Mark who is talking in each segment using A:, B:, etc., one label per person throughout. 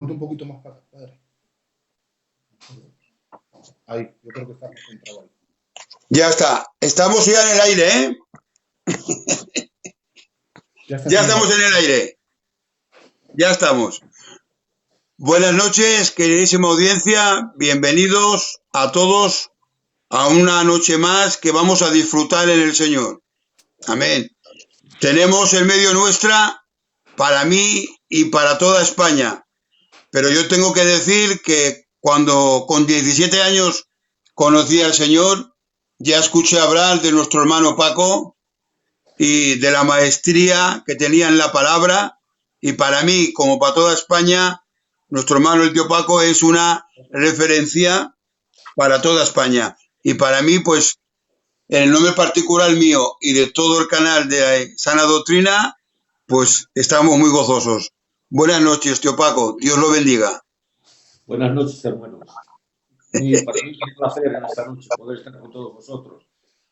A: Un poquito más para acá, padre. Ahí, yo creo que está concentrado ahí.
B: Ya está. Estamos ya en el aire, ¿eh? Ya estamos en el aire. Ya estamos. Buenas noches, queridísima audiencia. Bienvenidos a todos a una noche más que vamos a disfrutar en el Señor. Amén. Tenemos en medio nuestra para mí y para toda España. Pero yo tengo que decir que cuando con 17 años conocí al Señor, ya escuché hablar de nuestro hermano Paco y de la maestría que tenía en la palabra, y para mí, como para toda España, nuestro hermano el tío Paco es una referencia para toda España. Y para mí, pues, en el nombre particular mío y de todo el canal de Sana Doctrina, pues estamos muy gozosos. Buenas noches, tío Paco. Dios lo bendiga.
C: Buenas noches, hermanos. Y para mí es un placer en esta noche poder estar con todos vosotros.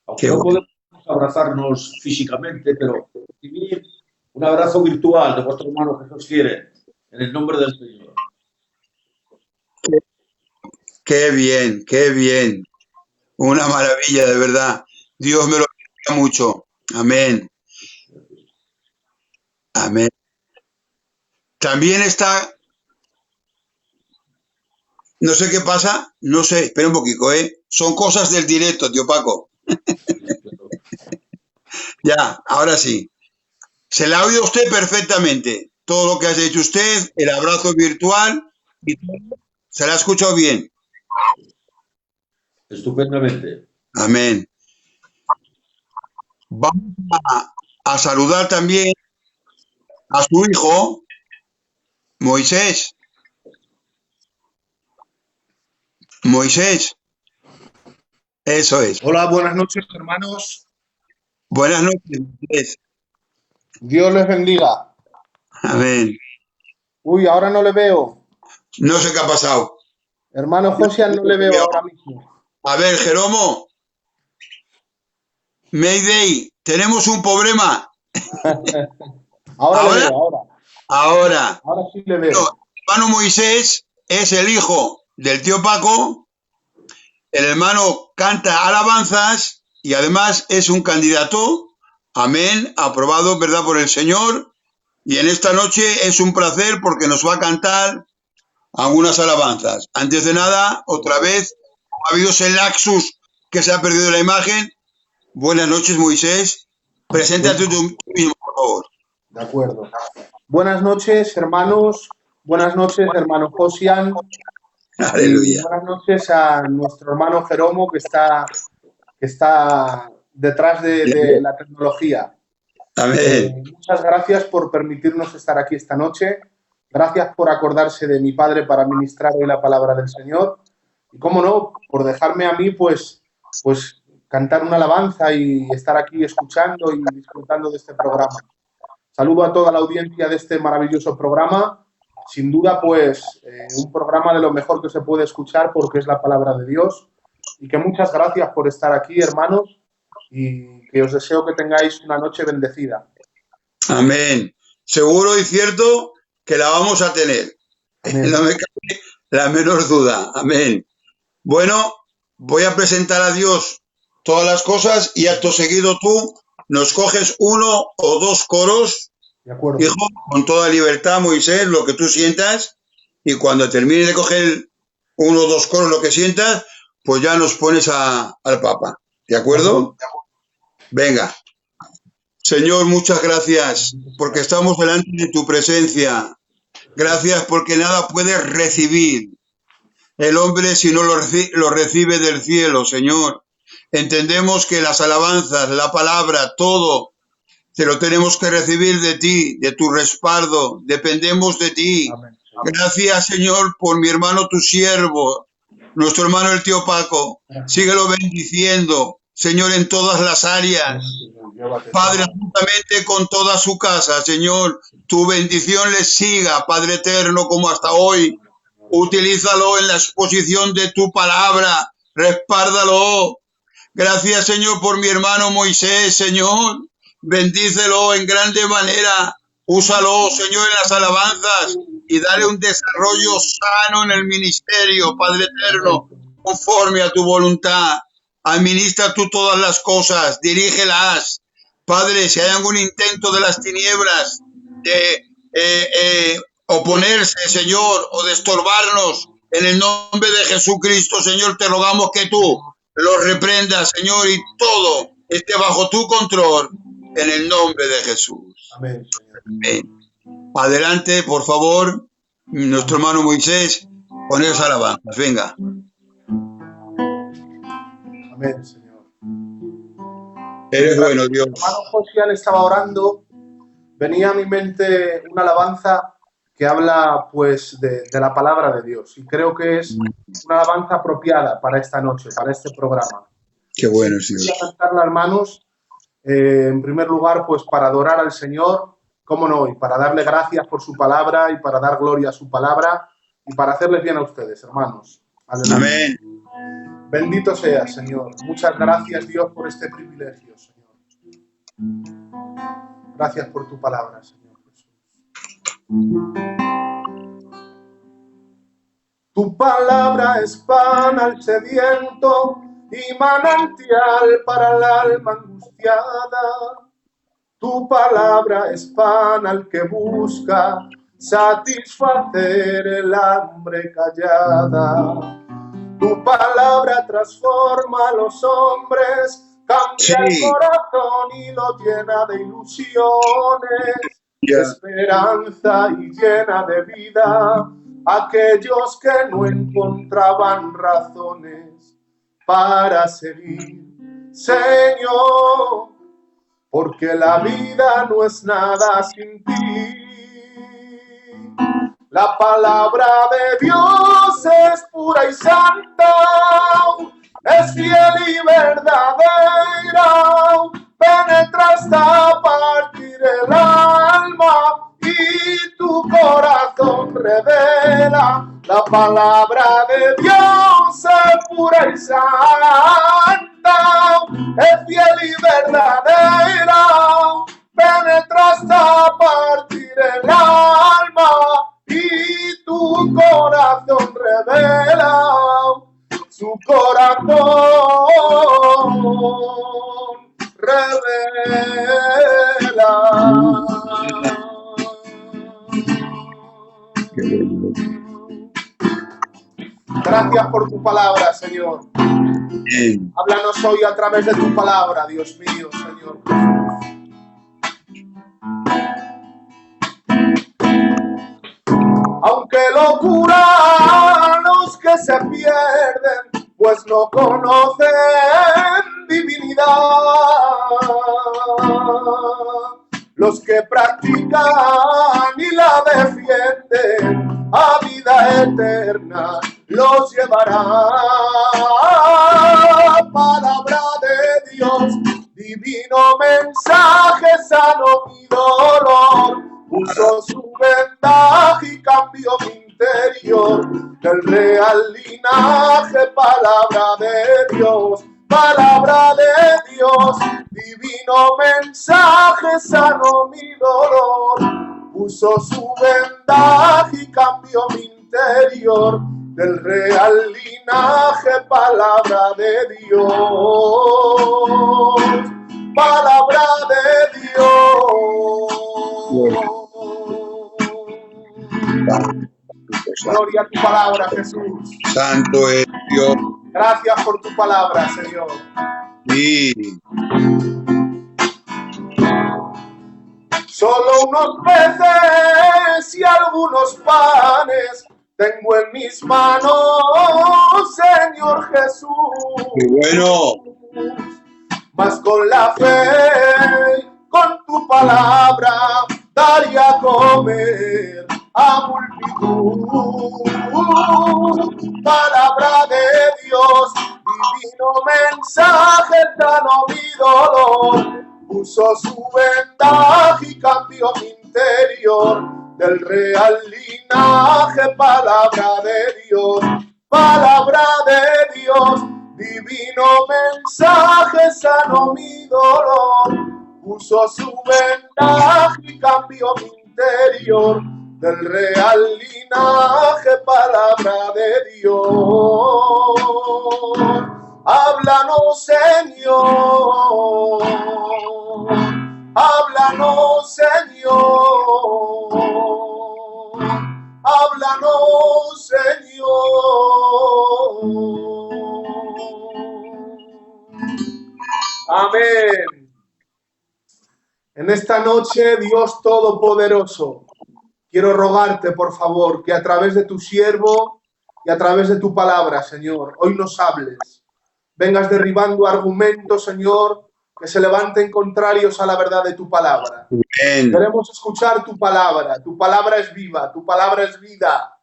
C: Aunque no podemos abrazarnos físicamente, pero recibir un abrazo virtual de vuestro hermano Jesús quiere, en el nombre del Señor.
B: Qué bien, qué bien. Una maravilla, de verdad. Dios me lo bendiga mucho. Amén. Amén. También está... No sé qué pasa, no sé, espera un poquito, ¿eh? Son cosas del directo, tío Paco. Ya, ahora sí. Se la ha oído usted perfectamente. Todo lo que ha hecho usted, el abrazo virtual, y se la ha escuchado bien.
C: Estupendamente.
B: Amén. Vamos a saludar también a su hijo, Moisés. Moisés. Eso es.
A: Hola, buenas noches, hermanos.
B: Buenas noches, Moisés.
A: Dios les bendiga.
B: Amén.
A: Uy, ahora no le veo.
B: No sé qué ha pasado.
A: Hermano Josian, no le veo ahora mismo.
B: A ver, Jeromo. Mayday, tenemos un problema.
A: Ahora le veo,
B: ahora.
A: Ahora sí le veo.
B: No, el hermano Moisés es el hijo del tío Paco. El hermano canta alabanzas y además es un candidato, amén, aprobado, ¿verdad?, por el Señor. Y en esta noche es un placer porque nos va a cantar algunas alabanzas. Antes de nada, otra vez, ha habido ese laxus que se ha perdido la imagen. Buenas noches, Moisés. Preséntate tú mismo, por favor.
A: De acuerdo. Buenas noches, hermanos. Buenas noches, hermano Josian.
B: Aleluya.
A: Y buenas noches a nuestro hermano Jeromo que está detrás de la tecnología.
B: Amén.
A: Muchas gracias por permitirnos estar aquí esta noche. Gracias por acordarse de mi padre para ministrar hoy la palabra del Señor. Y cómo no, por dejarme a mí, pues cantar una alabanza y estar aquí escuchando y disfrutando de este programa. Saludo a toda la audiencia de este maravilloso programa. Sin duda, pues, un programa de lo mejor que se puede escuchar porque es la palabra de Dios. Y que muchas gracias por estar aquí, hermanos, y que os deseo que tengáis una noche bendecida.
B: Amén. Seguro y cierto que la vamos a tener. Amén. No me cabe la menor duda. Amén. Bueno, voy a presentar a Dios todas las cosas y acto seguido tú nos coges uno o dos coros,
A: de acuerdo,
B: hijo, con toda libertad, Moisés, lo que tú sientas, y cuando termine de coger uno o dos coros, lo que sientas, pues ya nos pones al Papa. ¿De acuerdo? Venga. Señor, muchas gracias porque estamos delante de tu presencia. Gracias porque nada puede recibir el hombre si no lo recibe del cielo, Señor. Entendemos que las alabanzas, la palabra, todo, te lo tenemos que recibir de ti, de tu respaldo. Dependemos de ti. Amén. Gracias, Señor, por mi hermano, tu siervo, nuestro hermano el tío Paco. Síguelo bendiciendo, Señor, en todas las áreas. Padre, juntamente con toda su casa, Señor, tu bendición les siga, Padre eterno, como hasta hoy. Utilízalo en la exposición de tu palabra, respárdalo. Gracias, Señor, por mi hermano Moisés, Señor. Bendícelo en grande manera. Úsalo, Señor, en las alabanzas y dale un desarrollo sano en el ministerio, Padre eterno, conforme a tu voluntad. Administra tú todas las cosas, dirígelas. Padre, si hay algún intento de las tinieblas de oponerse, Señor, o de estorbarnos, en el nombre de Jesucristo, Señor, te rogamos que tú los reprendas, Señor, y todo esté bajo tu control, en el nombre de Jesús.
A: Amén, Señor.
B: Amén. Adelante, por favor, nuestro hermano Moisés, con esas alabanzas. Venga.
A: Amén, Señor.
B: Eres bueno, Dios.
A: El hermano Josian estaba orando, venía a mi mente una alabanza que habla pues de la palabra de Dios, y creo que es una alabanza apropiada para esta noche, para este programa.
B: Qué bueno, Señor.
A: Voy a cantarla, hermanos, en primer lugar pues para adorar al Señor, cómo no, y para darle gracias por su palabra y para dar gloria a su palabra y para hacerles bien a ustedes, hermanos. Aleluya.
B: Amén.
A: Bendito sea, Señor. Muchas gracias, Dios, por este privilegio, Señor. Gracias por tu palabra, Señor Jesús. Tu palabra es pan al sediento y manantial para el alma angustiada. Tu palabra es pan al que busca satisfacer el hambre callada. Tu palabra transforma a los hombres, cambia el corazón y lo llena de ilusiones, de esperanza y llena de vida a aquellos que no encontraban razones para seguir, Señor, porque la vida no es nada sin ti. La palabra de Dios es pura y santa, es fiel y verdadera, penetra hasta partir el alma y tu corazón revela. La palabra de Dios es pura y santa, es fiel y verdadera, penetra hasta partir el alma y tu corazón revela, su corazón revela. Gracias por tu palabra, Señor. Háblanos hoy a través de tu palabra, Dios mío, Señor Jesús. Aunque locura los que se pierden, pues no conocen divinidad. Los que practican y la defienden a vida eterna los llevará. Palabra de Dios, divino mensaje, sano mi dolor. Puso su vendaje y cambió mi interior. Del real linaje, palabra de Dios, palabra de Dios, divino mensaje, sanó mi dolor. Puso su vendaje y cambió mi interior. Del real linaje, palabra de Dios, palabra de Dios. Gloria a tu palabra, Jesús.
B: Santo es Dios.
A: Gracias por tu palabra, Señor.
B: Sí.
A: Solo unos peces y algunos panes tengo en mis manos, Señor Jesús.
B: Qué bueno.
A: Mas con la fe, con tu palabra, daría a comer a multitud. Palabra de Dios, divino mensaje, sanó mi dolor. Puso su vendaje y cambió mi interior. Del real linaje, palabra de Dios, palabra de Dios, divino mensaje, sanó mi dolor. Puso su vendaje y cambió mi interior del real linaje, palabra de Dios. Háblanos, Señor. Háblanos, Señor. Háblanos, Señor. Amén. En esta noche, Dios Todopoderoso, quiero rogarte, por favor, que a través de tu siervo y a través de tu palabra, Señor, hoy nos hables. Vengas derribando argumentos, Señor, que se levanten contrarios a la verdad de tu palabra.
B: Amén.
A: Queremos escuchar tu palabra es viva, tu palabra es vida.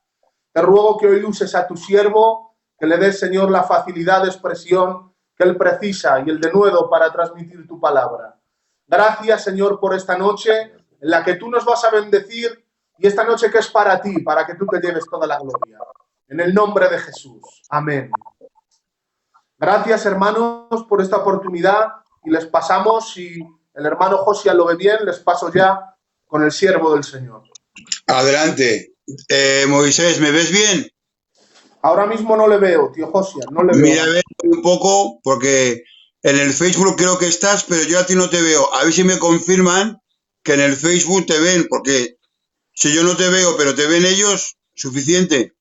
A: Te ruego que hoy uses a tu siervo, que le des, Señor, la facilidad de expresión que él precisa y el denuedo para transmitir tu palabra. Gracias, Señor, por esta noche en la que tú nos vas a bendecir y esta noche que es para ti, para que tú te lleves toda la gloria. En el nombre de Jesús. Amén. Gracias, hermanos, por esta oportunidad y les pasamos, si el hermano Josian lo ve bien, les paso ya con el siervo del Señor.
B: Adelante. Moisés, ¿me ves bien?
A: Ahora mismo no le veo, tío Josian, no le veo.
B: Mira, ve un poco, porque en el Facebook creo que estás, pero yo a ti no te veo. A ver si me confirman que en el Facebook te ven, porque si yo no te veo, pero te ven ellos, suficiente.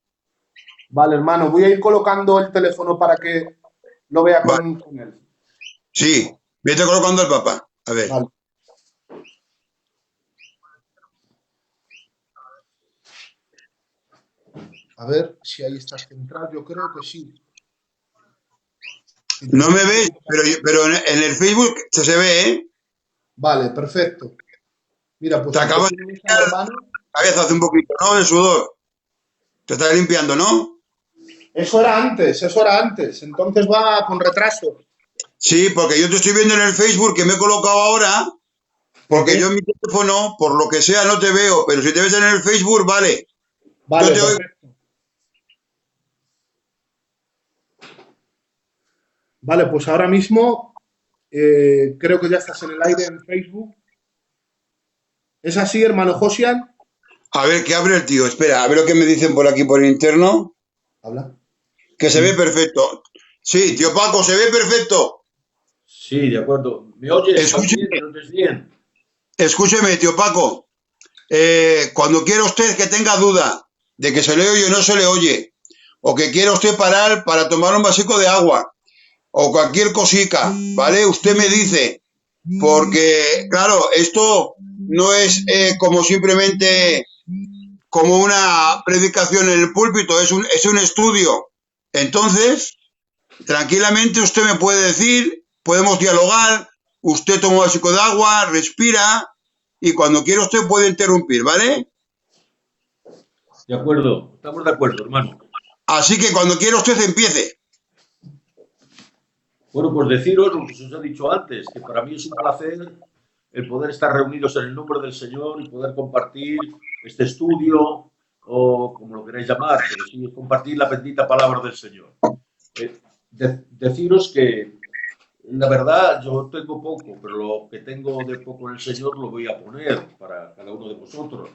A: Vale, hermano, voy a ir colocando el teléfono para que lo vea con él.
B: Sí, vete colocando al papá. A ver.
A: Vale. A ver si ahí está central, yo creo que sí.
B: No me ves, pero en el Facebook se ve, ¿eh?
A: Vale, perfecto. Mira, pues
B: te acabas de limpiar la cabeza hace un poquito, ¿no? El sudor. Te estás limpiando, ¿no?
A: Eso era antes. Entonces va con retraso.
B: Sí, porque yo te estoy viendo en el Facebook que me he colocado ahora, porque yo en mi teléfono, por lo que sea, no te veo, pero si te ves en el Facebook, vale.
A: Vale,
B: yo te oigo.
A: Vale, pues ahora mismo creo que ya estás en el aire en Facebook. ¿Es así, hermano Josian?
B: A ver, ¿qué abre el tío? Espera, a ver lo que me dicen por aquí por interno.
A: Habla.
B: Que se ve perfecto. Sí, tío Paco, se ve perfecto.
C: Sí, de acuerdo. ¿Me oyes?
B: Escúcheme.
C: ¿Me oyes bien?
B: Escúcheme, tío Paco. Cuando quiera usted que tenga duda de que se le oye o no se le oye, o que quiera usted parar para tomar un vasico de agua, o cualquier cosica, ¿vale? Usted me dice, porque, claro, esto no es como simplemente como una predicación en el púlpito, es un estudio. Entonces, tranquilamente usted me puede decir, podemos dialogar, usted toma un vasico de agua, respira, y cuando quiera usted puede interrumpir, ¿vale?
C: De acuerdo, estamos de acuerdo, hermano.
B: Así que cuando quiera usted empiece.
C: Bueno, pues deciros lo que os he dicho antes, que para mí es un placer el poder estar reunidos en el nombre del Señor y poder compartir este estudio, o como lo queráis llamar, pero sí compartir la bendita palabra del Señor. Deciros que, la verdad, yo tengo poco, pero lo que tengo de poco en el Señor lo voy a poner para cada uno de vosotros.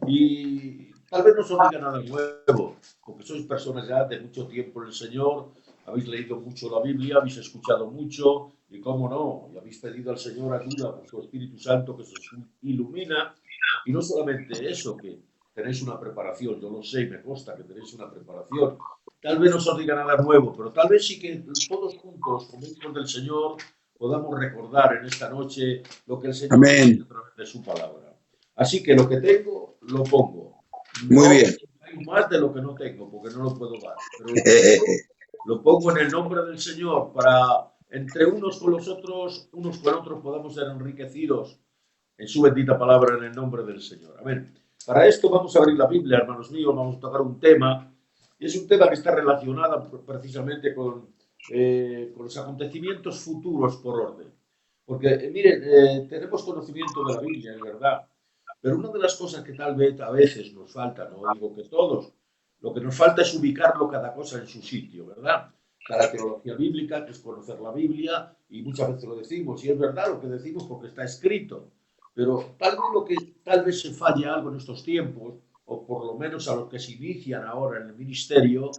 C: Y tal vez no os diga nada nuevo, porque sois personas ya de mucho tiempo en el Señor, habéis leído mucho la Biblia, habéis escuchado mucho, y cómo no, y habéis pedido al Señor ayuda por su Espíritu Santo que os ilumina, y no solamente eso, que tenéis una preparación, yo lo sé y me consta que tenéis una preparación. Tal vez no os diga nada nuevo, pero tal vez sí que todos juntos, como hijos del Señor, podamos recordar en esta noche lo que el Señor nos dice a través de su palabra. Así que lo que tengo, lo pongo.
B: Muy bien.
C: Hay más de lo que no tengo, porque no lo puedo dar. Pero lo pongo en el nombre del Señor para, entre unos con los otros, unos con otros, podamos ser enriquecidos en su bendita palabra en el nombre del Señor. Amén. Para esto vamos a abrir la Biblia, hermanos míos, vamos a tocar un tema, y es un tema que está relacionado precisamente con los acontecimientos futuros por orden. Porque, miren, tenemos conocimiento de la Biblia, es verdad, pero una de las cosas que tal vez a veces nos falta, no digo que todos, lo que nos falta es ubicarlo cada cosa en su sitio, ¿verdad? está la teología bíblica, que es conocer la Biblia, y muchas veces lo decimos, y es verdad lo que decimos porque está escrito. Pero tal vez se falle algo en estos tiempos, o por lo menos a los que se inician ahora en el ministerio,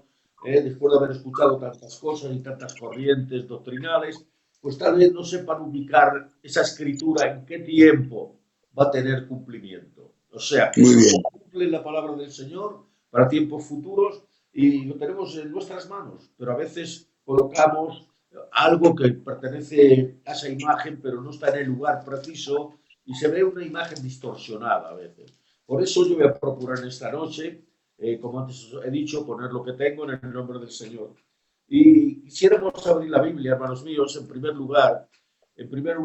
C: después de haber escuchado tantas cosas y tantas corrientes doctrinales, pues tal vez no sepan ubicar esa escritura en qué tiempo va a tener cumplimiento. O sea, que se cumple la palabra del Señor para tiempos futuros y lo tenemos en nuestras manos, pero a veces colocamos algo que pertenece a esa imagen, pero no está en el lugar preciso y se ve una imagen distorsionada a veces. Por eso yo voy a procurar esta noche, como antes he dicho, poner lo que tengo en el nombre del Señor. Y quisiéramos abrir la Biblia, hermanos míos, en primer lugar, el primer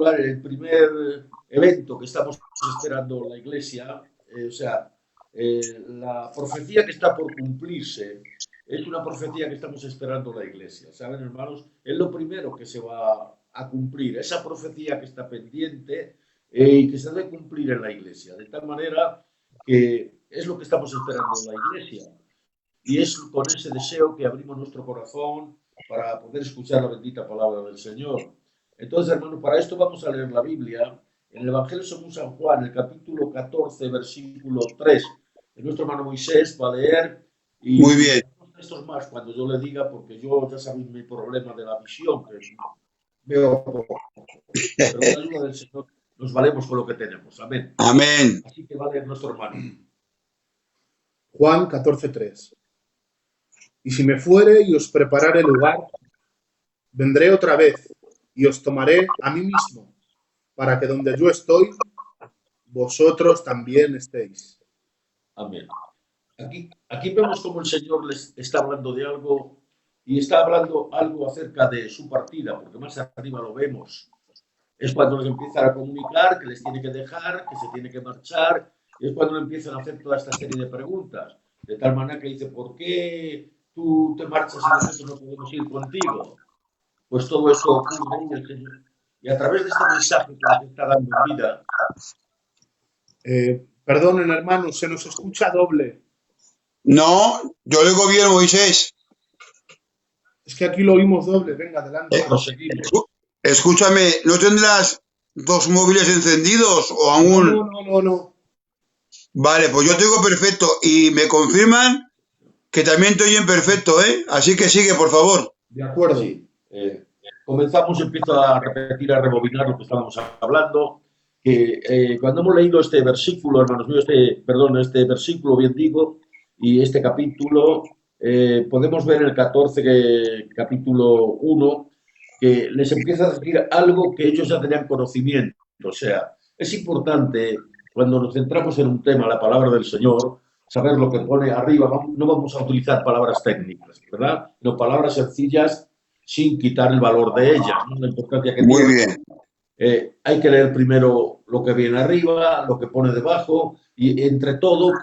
C: evento que estamos esperando la Iglesia, la profecía que está por cumplirse, es una profecía que estamos esperando la Iglesia. ¿Saben, hermanos? Es lo primero que se va a cumplir, esa profecía que está pendiente y que se debe cumplir en la Iglesia. De tal manera que es lo que estamos esperando en la Iglesia. Y es con ese deseo que abrimos nuestro corazón para poder escuchar la bendita palabra del Señor. Entonces, hermano, para esto vamos a leer la Biblia en el Evangelio según San Juan, el capítulo 14, versículo 3. Nuestro hermano Moisés va a leer. Y
B: muy bien.
C: Estos más cuando yo le diga, porque yo ya sabéis mi problema de la visión, que veo poco. Pero con la ayuda del Señor nos valemos con lo que tenemos. Amén.
B: Amén.
C: Así que va a leer nuestro hermano.
A: Juan 14:3. Y si me fuere y os preparare lugar, vendré otra vez y os tomaré a mí mismo, para que donde yo estoy, vosotros también estéis.
C: Amén. Aquí vemos cómo el Señor les está hablando de algo y está hablando algo acerca de su partida, porque más arriba lo vemos. Es cuando les empiezan a comunicar que les tiene que dejar, que se tiene que marchar, y es cuando le empiezan a hacer toda esta serie de preguntas. De tal manera que dice, ¿por qué tú te marchas y nosotros no podemos ir contigo? Pues todo esto ocurre y a través de este mensaje que nos está dando en vida.
A: Perdonen, hermanos, se nos escucha doble.
B: No, yo le oigo bien, Moisés.
A: Es que aquí lo oímos doble. Venga, adelante.
B: Escúchame, ¿no tendrás dos móviles encendidos o aún?
A: No.
B: Vale, pues yo te oigo perfecto y me confirman que también te oyen perfecto, ¿eh? Así que sigue, por favor.
A: De acuerdo.
C: Sí. Comenzamos, empiezo a repetir, a rebobinar lo que estábamos hablando, que cuando hemos leído este versículo, hermanos míos, este versículo, bien digo, y este capítulo, podemos ver en el 14, capítulo 1, que les empieza a decir algo que ellos ya tenían conocimiento. O sea, es importante, cuando nos centramos en un tema, la palabra del Señor, saber lo que pone arriba. No vamos a utilizar palabras técnicas, ¿verdad? No, palabras sencillas sin quitar el valor de ellas, ¿no? La importancia que
B: Muy
C: tiene.
B: bien.
C: Hay que leer primero lo que viene arriba, lo que pone debajo y entre todo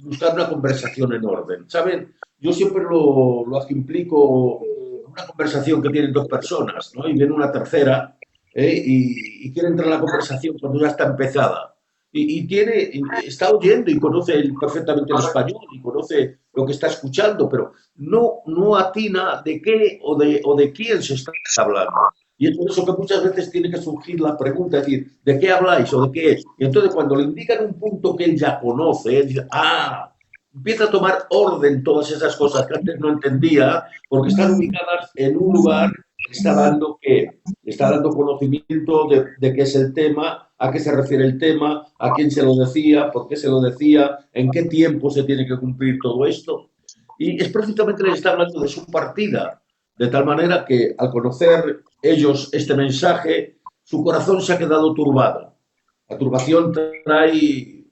C: buscar una conversación en orden. ¿Saben? Yo siempre lo implico una conversación que tienen dos personas, ¿no? Y viene una tercera y quiere entrar en la conversación cuando ya está empezada. Y está oyendo y conoce perfectamente el español y conoce lo que está escuchando, pero no atina de qué o de quién se está hablando. Y es por eso que muchas veces tiene que surgir la pregunta, es decir, ¿de qué habláis o de qué es? Y entonces cuando le indican un punto que él ya conoce, él dice, empieza a tomar orden todas esas cosas que antes no entendía, porque están ubicadas en un lugar que está dando conocimiento de qué es el tema, a qué se refiere el tema, a quién se lo decía, por qué se lo decía, en qué tiempo se tiene que cumplir todo esto. Y es precisamente les está hablando de su partida, de tal manera que al conocer ellos este mensaje, su corazón se ha quedado turbado. La turbación trae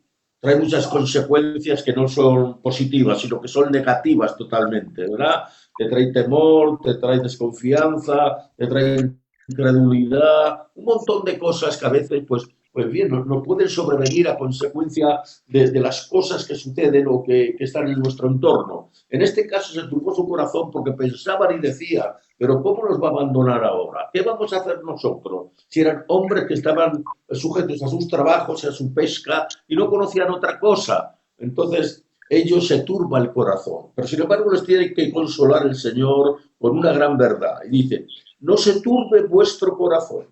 C: muchas consecuencias que no son positivas, sino que son negativas totalmente, ¿verdad? Te trae temor, te trae desconfianza, te trae incredulidad, un montón de cosas que a veces, pues bien, no pueden sobrevenir a consecuencia de las cosas que suceden o que están en nuestro entorno. En este caso se turbó su corazón porque pensaban y decían, pero ¿cómo nos va a abandonar ahora? ¿Qué vamos a hacer nosotros? Si eran hombres que estaban sujetos a sus trabajos y a su pesca y no conocían otra cosa. Entonces, ellos se turba el corazón. Pero sin embargo les tiene que consolar el Señor con una gran verdad. Y dice, no se turbe vuestro corazón.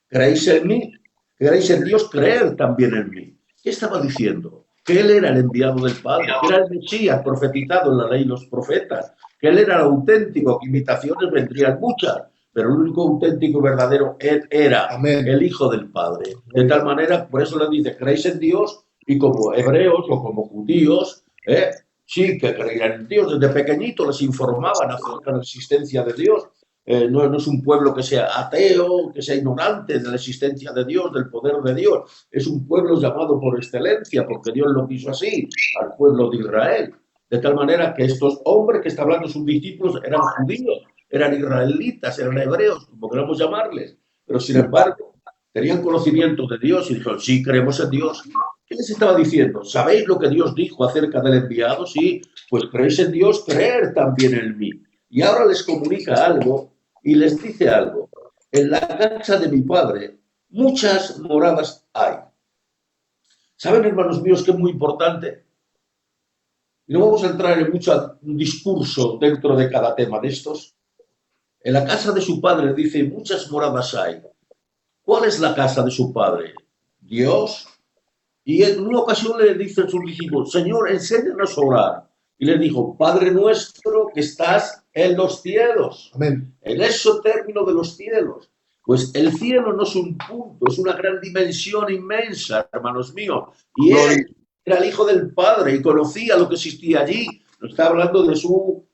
C: ¿Creéis en mí? ¿Creéis en Dios? Creed también en mí. ¿Qué estaba diciendo? Que Él era el enviado del Padre, que era el Mesías profetizado en la ley y los profetas, que Él era el auténtico, que imitaciones vendrían muchas, pero el único auténtico y verdadero Él era
A: Amén.
C: el Hijo del Padre. De tal manera, por eso le dice, ¿creéis en Dios? Y como hebreos o como judíos, sí que creían en Dios. Desde pequeñito les informaban acerca de la existencia de Dios. No es un pueblo que sea ateo, que sea ignorante de la existencia de Dios, del poder de Dios. Es un pueblo llamado por excelencia, porque Dios lo quiso así, al pueblo de Israel. De tal manera que estos hombres que está hablando sus discípulos eran judíos, eran israelitas, eran hebreos, como queramos llamarles. Pero sin embargo, tenían conocimiento de Dios y dijeron, sí, creemos en Dios. ¿Qué les estaba diciendo? ¿Sabéis lo que Dios dijo acerca del enviado? Sí, pues creéis en Dios, creer también en mí. Y ahora les comunica algo y les dice algo. En la casa de mi padre muchas moradas hay. ¿Saben, hermanos míos, que es muy importante? Y no vamos a entrar en mucho discurso dentro de cada tema de estos. En la casa de su padre dice, muchas moradas hay. ¿Cuál es la casa de su padre? Dios. Y en una ocasión le dice a sus discípulos, Señor, enséñanos a orar. Y le dijo, Padre nuestro que estás en los cielos.
A: Amén.
C: En ese término de los cielos. Pues el cielo no es un punto, es una gran dimensión inmensa, hermanos míos. Y él era el Hijo del Padre y conocía lo que existía allí. Nos está hablando de su...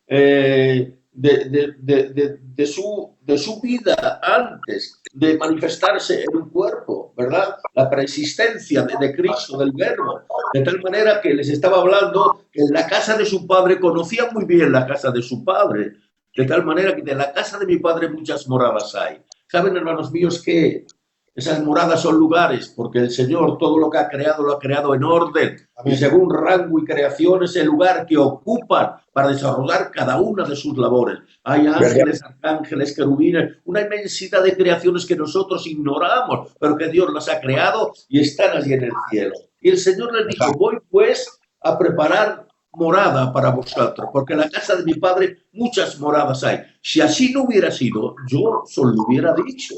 C: de su vida antes de manifestarse en un cuerpo, ¿verdad? La preexistencia de Cristo, del Verbo. De tal manera que les estaba hablando que en la casa de su padre, conocía muy bien la casa de su padre. De tal manera que de la casa de mi padre muchas moradas hay. ¿Saben, hermanos míos, que esas moradas son lugares? Porque el Señor todo lo ha creado en orden. Amén. Y según rango y creación es el lugar que ocupan para desarrollar cada una de sus labores. Hay ángeles, arcángeles, querubines, una inmensidad de creaciones que nosotros ignoramos, pero que Dios las ha creado y están allí en el cielo. Y el Señor les dijo, voy pues a preparar morada para vosotros, porque en la casa de mi padre muchas moradas hay. Si así no hubiera sido, yo solo lo hubiera dicho.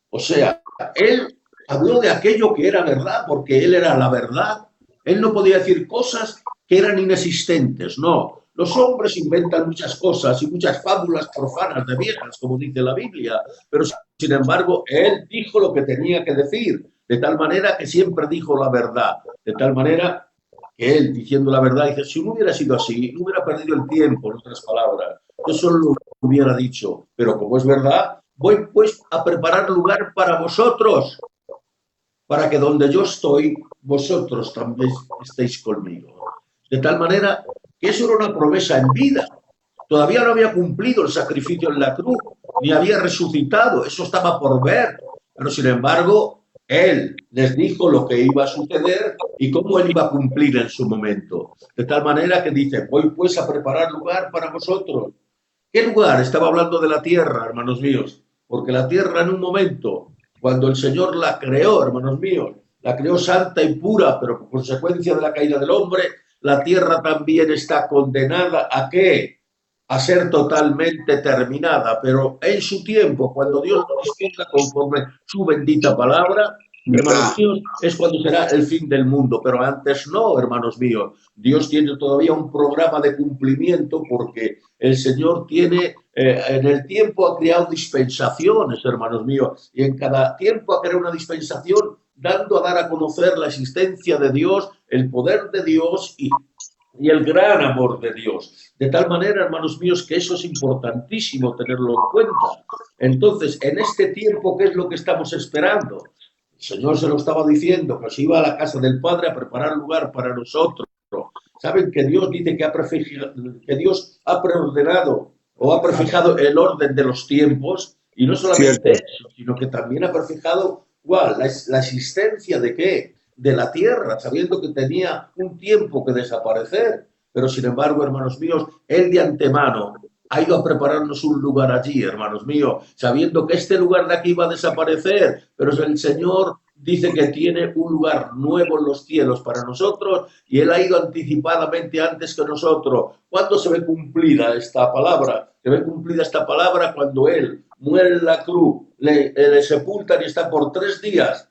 C: O sea, él habló de aquello que era verdad, porque él era la verdad. Él no podía decir cosas que eran inexistentes, no. Los hombres inventan muchas cosas y muchas fábulas profanas de viejas, como dice la Biblia, pero sin embargo, él dijo lo que tenía que decir, de tal manera que siempre dijo la verdad, de tal manera que él, diciendo la verdad, dice, si no hubiera sido así, no hubiera perdido el tiempo, en otras palabras, yo solo lo hubiera dicho, pero como es verdad, voy pues a preparar lugar para vosotros, para que donde yo estoy, vosotros también estéis conmigo. De tal manera que eso era una promesa en vida. Todavía no había cumplido el sacrificio en la cruz, ni había resucitado, eso estaba por ver. Pero sin embargo, él les dijo lo que iba a suceder y cómo él iba a cumplir en su momento. De tal manera que dice, voy pues a preparar lugar para vosotros. ¿Qué lugar? Estaba hablando de la tierra, hermanos míos, porque la tierra en un momento, cuando el Señor la creó, hermanos míos, la creó santa y pura, pero por consecuencia de la caída del hombre, la tierra también está condenada ¿a qué? A ser totalmente terminada, pero en su tiempo, cuando Dios lo disponga conforme su bendita palabra, hermanos míos, es cuando será el fin del mundo, pero antes no, hermanos míos. Dios tiene todavía un programa de cumplimiento porque el Señor tiene, en el tiempo ha creado dispensaciones, hermanos míos, y en cada tiempo ha creado una dispensación dando a dar a conocer la existencia de Dios, el poder de Dios y el gran amor de Dios. De tal manera, hermanos míos, que eso es importantísimo tenerlo en cuenta. Entonces, en este tiempo, ¿qué es lo que estamos esperando? El Señor se lo estaba diciendo, que se iba a la casa del Padre a preparar lugar para nosotros. Saben que Dios dice que Dios ha preordenado o ha prefijado el orden de los tiempos, y no solamente eso, sino que también ha prefijado la existencia de ¿qué? De la tierra, sabiendo que tenía un tiempo que desaparecer. Pero sin embargo, hermanos míos, él de antemano ha ido a prepararnos un lugar allí, hermanos míos, sabiendo que este lugar de aquí va a desaparecer, pero el Señor dice que tiene un lugar nuevo en los cielos para nosotros y Él ha ido anticipadamente antes que nosotros. ¿Cuándo se ve cumplida esta palabra? Se ve cumplida esta palabra cuando Él muere en la cruz, le sepultan y está por 3 días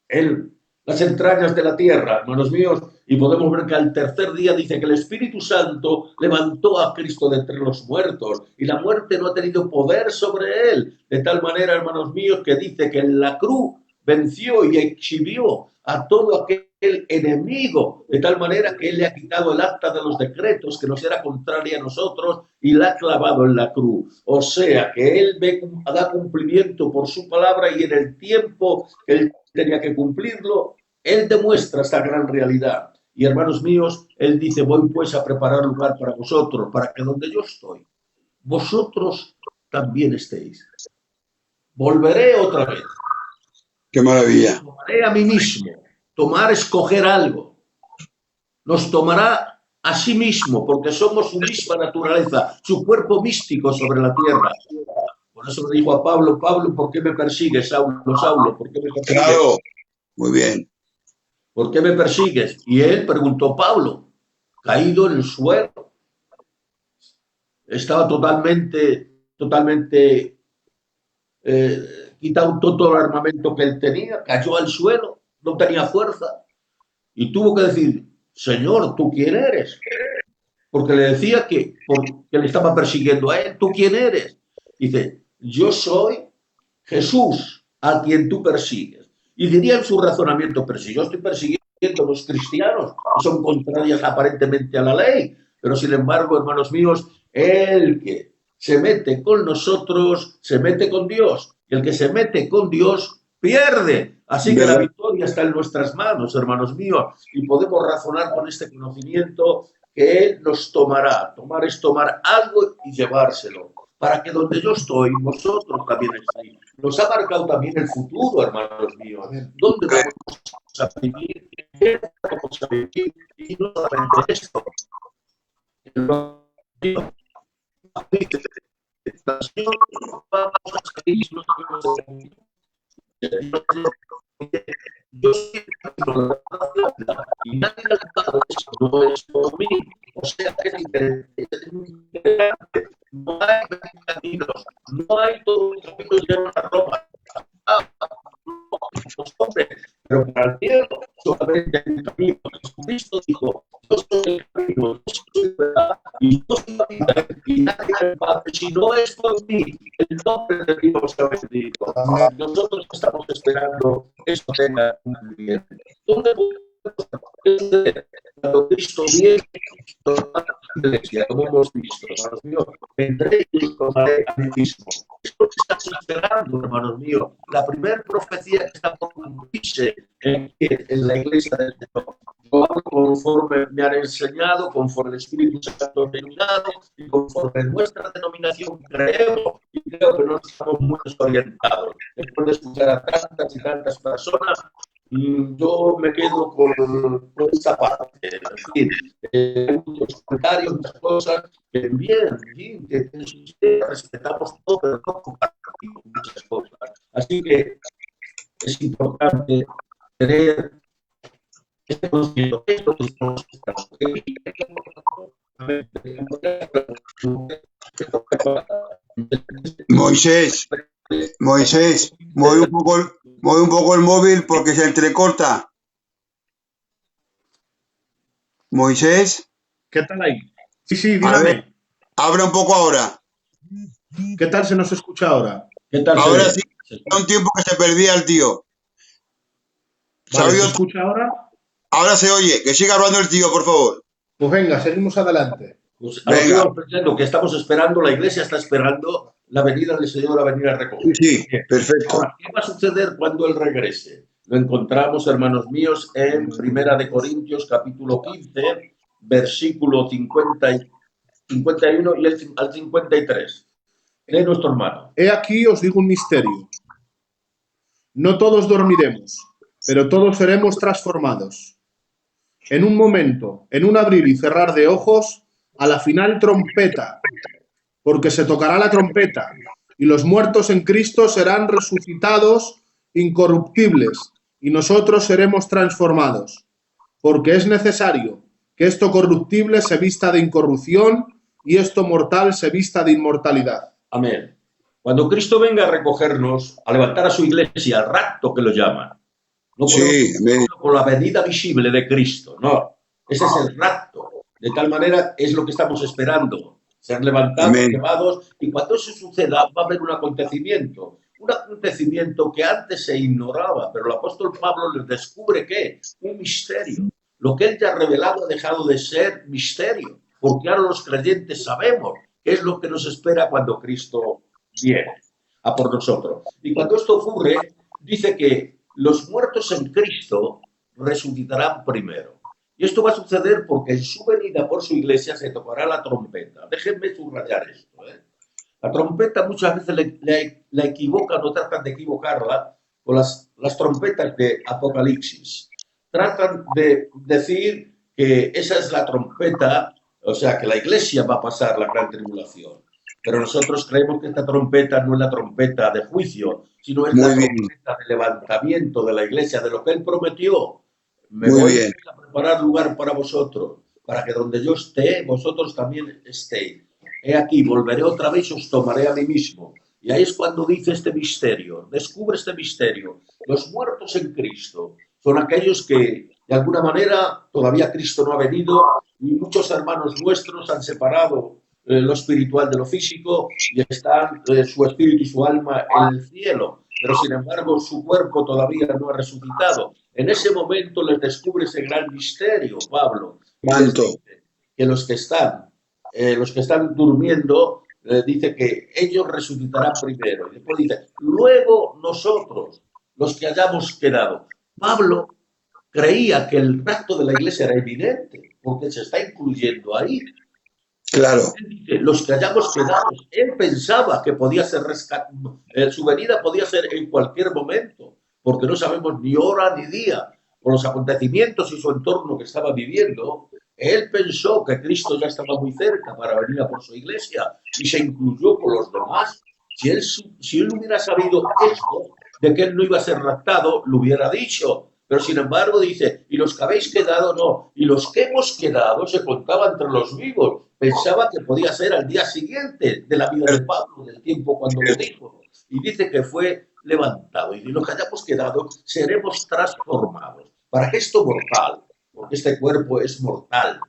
C: en las entrañas de la tierra, hermanos míos, y podemos ver que al tercer día dice que el Espíritu Santo levantó a Cristo de entre los muertos y la muerte no ha tenido poder sobre Él, de tal manera, hermanos míos, que dice que en la cruz venció y exhibió a todo aquel enemigo, de tal manera que Él le ha quitado el acta de los decretos que nos era contraria a nosotros y la ha clavado en la cruz. O sea, que Él da cumplimiento por su palabra y en el tiempo que Él tenía que cumplirlo, Él demuestra esta gran realidad. Y hermanos míos, Él dice, voy pues a preparar lugar para vosotros, para que donde yo estoy, vosotros también estéis. Volveré otra vez.
B: ¡Qué maravilla!
C: Tomaré a mí mismo. Escoger algo. Nos tomará a sí mismo, porque somos su misma naturaleza, su cuerpo místico sobre la tierra. Por eso le dijo a Pablo, Pablo, ¿por qué me persigues, Saulo, Saulo? ¿Por qué me persigues?
B: Claro, muy bien.
C: ¿Por qué me persigues? Y él preguntó, Pablo, caído en el suelo. Estaba totalmente quitado todo el armamento que él tenía, cayó al suelo, no tenía fuerza. Y tuvo que decir, Señor, ¿tú quién eres? Porque le decía que le estaba persiguiendo a él, ¿tú quién eres? Dice, yo soy Jesús, a quien tú persigues. Y diría en su razonamiento, pero si yo estoy persiguiendo a los cristianos, que son contrarias aparentemente a la ley, pero sin embargo, hermanos míos, el que se mete con nosotros, se mete con Dios. El que se mete con Dios, pierde. Así que la victoria está en nuestras manos, hermanos míos, y podemos razonar con este conocimiento que Él nos tomará. Tomar es tomar algo y llevárselo, para que donde yo estoy, vosotros también estéis. Nos ha marcado también el futuro, hermanos míos. ¿Dónde vamos a vivir? ¿Qué vamos a vivir? Y no solamente esto. Yo y nadie le ha dado eso, no es por mí. O sea, que es interesante. No hay caminos, no hay todo el camino lleno de ropa. Pero para el cielo solamente hay un camino. Jesucristo dijo, yo soy el camino, yo soy la verdad y yo soy la vida. Y nadie al Padre, si no es por mí, el nombre de Dios sea bendito. Nosotros estamos esperando que esto tenga cumplimiento. ¿Dónde podemos ver cuando Cristo viene a la iglesia, como hemos visto, hermanos míos? Vendré y os tomaré a mí mismo. Esto que estamos esperando, hermanos míos, la primera profecía que está por cumplirse en la iglesia del Señor. Yo hablo conforme me han enseñado, conforme el Espíritu Santo ha iluminado y conforme nuestra denominación creemos y creo que no estamos muy desorientados. Después de escuchar a tantas y tantas personas, yo me quedo con esta parte. En fin, muchos comentarios, muchas cosas que envían, que respetamos todo, pero no compartimos muchas cosas. Así que es importante tener este conocimiento.
B: Moisés, mueve un poco el móvil porque se entrecorta. Moisés.
A: ¿Qué tal ahí? Sí,
B: A
A: dígame.
B: ver, habla un poco ahora.
A: ¿Qué tal se nos escucha ahora?
C: ¿Qué tal?
B: Ahora sí, hace un tiempo que se perdía el tío.
A: Vale, ¿se escucha ahora?
B: Ahora se oye. Que siga hablando el tío, por favor.
A: Pues venga, seguimos adelante.
C: Pues ahora lo que estamos esperando, la iglesia está esperando la venida del Señor a venir a recoger.
B: Sí, perfecto.
C: Ahora, ¿qué va a suceder cuando Él regrese? Lo encontramos, hermanos míos, en 1 Corintios capítulo 15, versículo 51 y al 53. Lee nuestro hermano.
A: He aquí os digo un misterio. No todos dormiremos, pero todos seremos transformados. En un momento, en un abrir y cerrar de ojos, a la final trompeta, porque se tocará la trompeta, y los muertos en Cristo serán resucitados, incorruptibles, y nosotros seremos transformados, porque es necesario que esto corruptible se vista de incorrupción y esto mortal se vista de inmortalidad.
C: Amén. Cuando Cristo venga a recogernos, a levantar a su iglesia, al rapto que lo llaman, no
B: Sí, amén.
C: con la venida visible de Cristo, no. Ese es el rapto. De tal manera es lo que estamos esperando, ser levantados,
B: Amén.
C: llevados, y cuando eso suceda va a haber un acontecimiento que antes se ignoraba, pero el apóstol Pablo les descubre que un misterio. Lo que él ya ha revelado ha dejado de ser misterio, porque ahora los creyentes sabemos qué es lo que nos espera cuando Cristo viene a por nosotros. Y cuando esto ocurre, dice que los muertos en Cristo resucitarán primero. Y esto va a suceder porque en su venida por su iglesia se tocará la trompeta. Déjenme subrayar esto. La trompeta muchas veces la equivocan o tratan de equivocarla con las trompetas de Apocalipsis. Tratan de decir que esa es la trompeta, o sea, que la iglesia va a pasar la gran tribulación. Pero nosotros creemos que esta trompeta no es la trompeta de juicio, sino es la trompeta de levantamiento de la iglesia, de lo que él prometió. Me voy a preparar lugar para vosotros, para que donde yo esté, vosotros también estéis. He aquí, volveré otra vez y os tomaré a mí mismo. Y ahí es cuando dice este misterio, descubre este misterio. Los muertos en Cristo son aquellos que, de alguna manera, todavía Cristo no ha venido y muchos hermanos nuestros han separado lo espiritual de lo físico y están su espíritu y su alma en el cielo. Pero, sin embargo, su cuerpo todavía no ha resucitado. En ese momento les descubre ese gran misterio, Pablo. Y les dice que los que están durmiendo, dice que ellos resucitarán primero. Y después dice, luego nosotros, los que hayamos quedado. Pablo creía que el rapto de la iglesia era evidente, porque se está incluyendo ahí.
B: Claro.
C: Los que hayamos quedado, él pensaba que podía ser rescatado, su venida podía ser en cualquier momento, porque no sabemos ni hora ni día, por los acontecimientos y su entorno que estaba viviendo. Él pensó que Cristo ya estaba muy cerca para venir a por su iglesia y se incluyó con los demás. Si él hubiera sabido esto, de que él no iba a ser raptado, lo hubiera dicho. Pero sin embargo dice, y los que habéis quedado no, y los que hemos quedado se contaba entre los vivos. Pensaba que podía ser al día siguiente de la vida de Pablo, del tiempo cuando lo dijo. Y dice que fue levantado. Y los que hayamos quedado seremos transformados. Para que esto mortal, porque este cuerpo es mortal,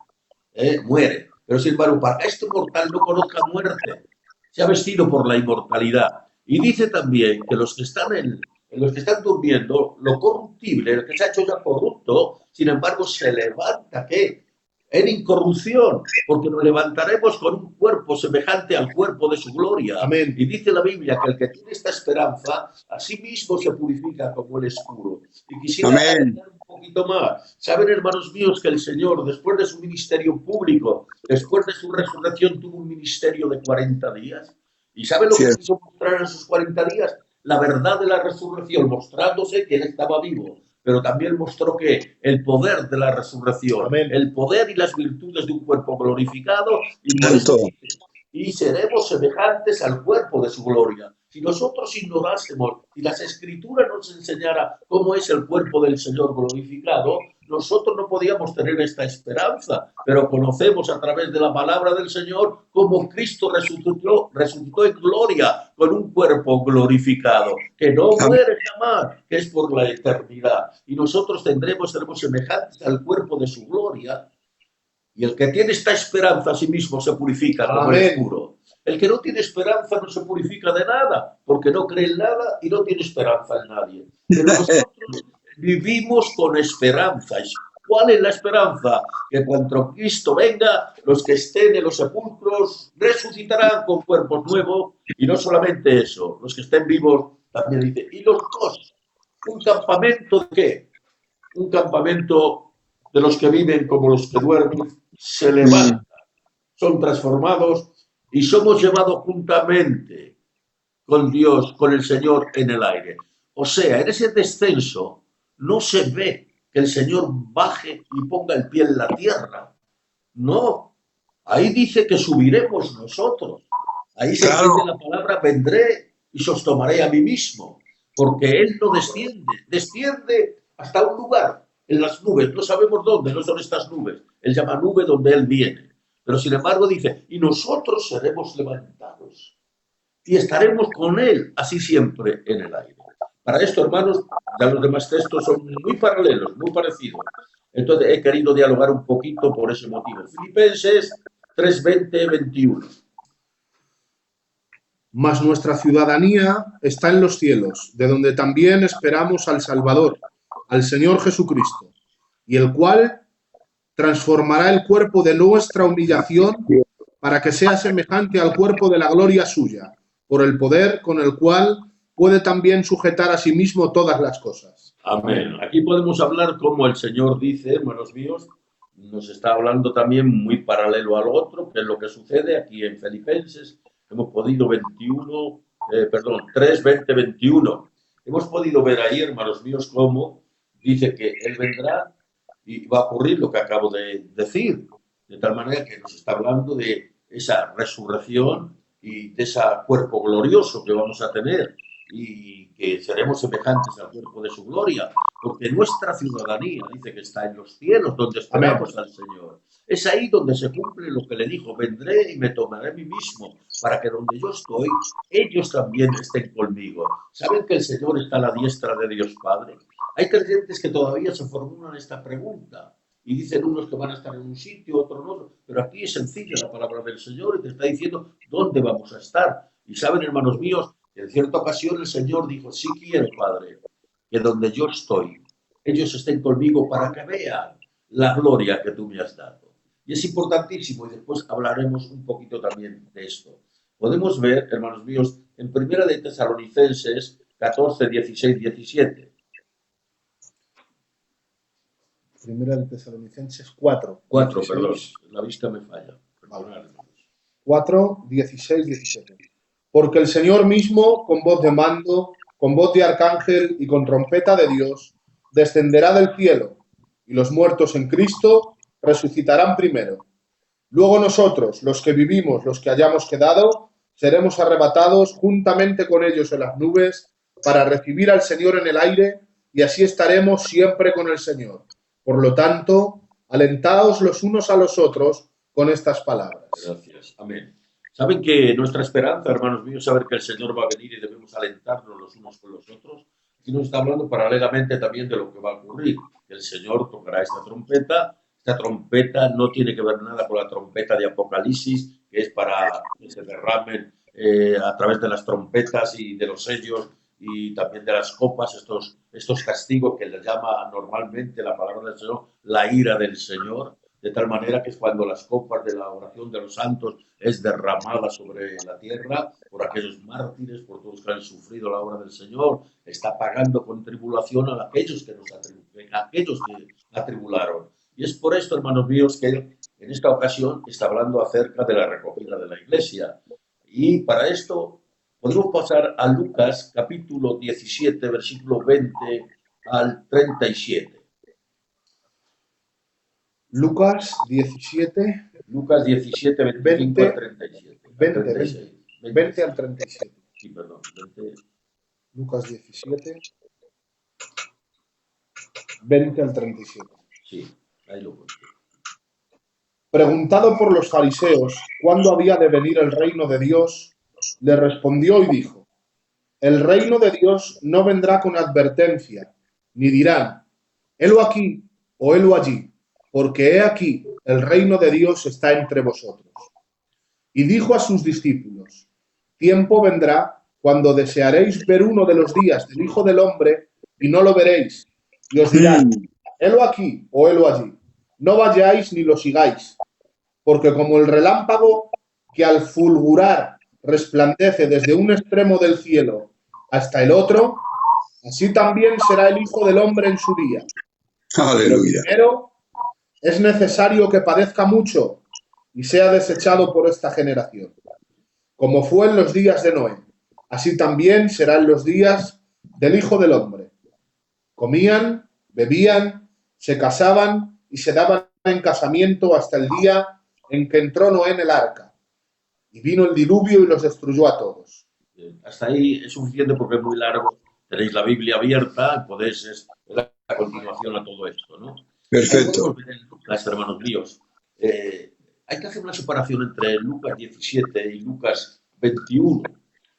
C: muere. Pero sin embargo, para que este mortal no conozca muerte, se ha vestido por la inmortalidad. Y dice también que los que están durmiendo, lo corruptible, el que se ha hecho ya corrupto, sin embargo, se levanta, ¿qué? En incorrupción, porque nos levantaremos con un cuerpo semejante al cuerpo de su gloria.
A: Amén.
C: Y dice la Biblia que el que tiene esta esperanza, a sí mismo se purifica como el escudo. Y quisiera añadir un poquito más. Saben, hermanos míos, que el Señor, después de su ministerio público, después de su resurrección, tuvo un ministerio de 40 días. ¿Y saben lo que quiso mostrar en esos 40 días? La verdad de la resurrección, mostrándose que él estaba vivo, pero también mostró que el poder de la resurrección,
A: Amén,
C: el poder y las virtudes de un cuerpo glorificado, y seremos semejantes al cuerpo de su gloria. Si nosotros ignorásemos, si las Escrituras nos enseñara cómo es el cuerpo del Señor glorificado, nosotros no podíamos tener esta esperanza, pero conocemos a través de la palabra del Señor cómo Cristo resucitó en gloria con un cuerpo glorificado, que no muere jamás, que es por la eternidad. Y nosotros seremos semejantes al cuerpo de su gloria. Y el que tiene esta esperanza a sí mismo se purifica como el puro. El que no tiene esperanza no se purifica de nada, porque no cree en nada y no tiene esperanza en nadie. Pero nosotros vivimos con esperanza. ¿Cuál es la esperanza? Que cuando Cristo venga, los que estén en los sepulcros resucitarán con cuerpos nuevos. Y no solamente eso, los que estén vivos también dice. Y los dos, ¿un campamento de qué? Un campamento de los que viven como los que duermen, se levantan, son transformados y somos llevados juntamente con Dios, con el Señor en el aire. O sea, en ese descenso no se ve que el Señor baje y ponga el pie en la tierra. No, ahí dice que subiremos nosotros. Ahí se entiende la palabra vendré y os tomaré a mí mismo. porque Él no desciende hasta un lugar, en las nubes, no sabemos dónde, no son estas nubes, Él llama nube donde Él viene, pero sin embargo dice, y nosotros seremos levantados y estaremos con Él, así siempre en el aire. Para esto, hermanos, ya los demás textos son muy paralelos, muy parecidos. Entonces he querido dialogar un poquito por ese motivo. Filipenses 3:20-21.
A: Mas nuestra ciudadanía está en los cielos, de donde también esperamos al Salvador, al Señor Jesucristo, y el cual transformará el cuerpo de nuestra humillación para que sea semejante al cuerpo de la gloria suya, por el poder con el cual puede también sujetar a sí mismo todas las cosas.
C: Amén. Aquí podemos hablar como el Señor dice, hermanos míos, nos está hablando también muy paralelo al otro, que es lo que sucede aquí en Filipenses. Hemos podido 3:20-21. Hemos podido ver ahí, hermanos míos, cómo dice que Él vendrá y va a ocurrir lo que acabo de decir. De tal manera que nos está hablando de esa resurrección y de ese cuerpo glorioso que vamos a tener y que seremos semejantes al cuerpo de su gloria, porque nuestra ciudadanía dice que está en los cielos, donde esperamos al Señor. Es ahí donde se cumple lo que le dijo, vendré y me tomaré a mí mismo, para que donde yo estoy, ellos también estén conmigo. ¿Saben que el Señor está a la diestra de Dios Padre? Hay creyentes que todavía se formulan esta pregunta y dicen unos que van a estar en un sitio, otros en otro, pero aquí es sencilla la palabra del Señor y te está diciendo dónde vamos a estar. Y saben, hermanos míos, que en cierta ocasión el Señor dijo, sí quiero, Padre, que donde yo estoy, ellos estén conmigo para que vean la gloria que tú me has dado. Y es importantísimo, y después hablaremos un poquito también de esto. Podemos ver, hermanos míos, en Primera de Tesalonicenses 14:16-17.
A: Primera de Tesalonicenses 4.
C: 4, perdón, la vista me falla.
A: 4, 16, 17. Porque el Señor mismo, con voz de mando, con voz de arcángel y con trompeta de Dios, descenderá del cielo, y los muertos en Cristo resucitarán primero. Luego nosotros, los que vivimos, los que hayamos quedado, seremos arrebatados juntamente con ellos en las nubes para recibir al Señor en el aire, y así estaremos siempre con el Señor. Por lo tanto, alentaos los unos a los otros con estas palabras.
C: Gracias. Amén. Saben que nuestra esperanza, hermanos míos, saber que el Señor va a venir y debemos alentarnos los unos con los otros. Aquí nos está hablando paralelamente también de lo que va a ocurrir. El Señor tocará esta trompeta. Esta trompeta no tiene que ver nada con la trompeta de Apocalipsis, que es para que se derramen a través de las trompetas y de los sellos y también de las copas, estos castigos que le llama normalmente la palabra del Señor, la ira del Señor, de tal manera que es cuando las copas de la oración de los santos es derramada sobre la tierra por aquellos mártires, por todos que han sufrido la obra del Señor, está pagando con tribulación a aquellos que atribularon. Y es por esto, hermanos míos, que en esta ocasión está hablando acerca de la recogida de la iglesia. Y para esto podemos pasar a Lucas capítulo 17, versículo 20 al 37.
A: Lucas 17.
C: Lucas 17, 25 al 37.
A: 20 al 37.
C: Sí, perdón. 20.
A: Lucas 17, 20 al 37.
C: Sí, ahí lo cuento.
A: Preguntado por los fariseos cuándo había de venir el reino de Dios, le respondió y dijo: el reino de Dios no vendrá con advertencia, ni dirán, helo aquí o helo allí, porque he aquí, el reino de Dios está entre vosotros. Y dijo a sus discípulos: tiempo vendrá cuando desearéis ver uno de los días del Hijo del Hombre y no lo veréis, y os dirán, helo aquí o helo allí. No vayáis ni lo sigáis, porque como el relámpago que al fulgurar resplandece desde un extremo del cielo hasta el otro, así también será el Hijo del Hombre en su día.
B: Aleluya.
A: Pero primero es necesario que padezca mucho y sea desechado por esta generación. Como fue en los días de Noé, así también será en los días del Hijo del Hombre. Comían, bebían, se casaban y se daban en casamiento hasta el día en que entró Noé en el arca. Y vino el diluvio y los destruyó a todos.
C: Hasta ahí es suficiente porque es muy largo, tenéis la Biblia abierta, podéis, es la continuación a todo esto, ¿no?
B: Perfecto.
C: Podemos ver en Lucas, hermanos míos, hay que hacer una separación entre Lucas 17 y Lucas 21,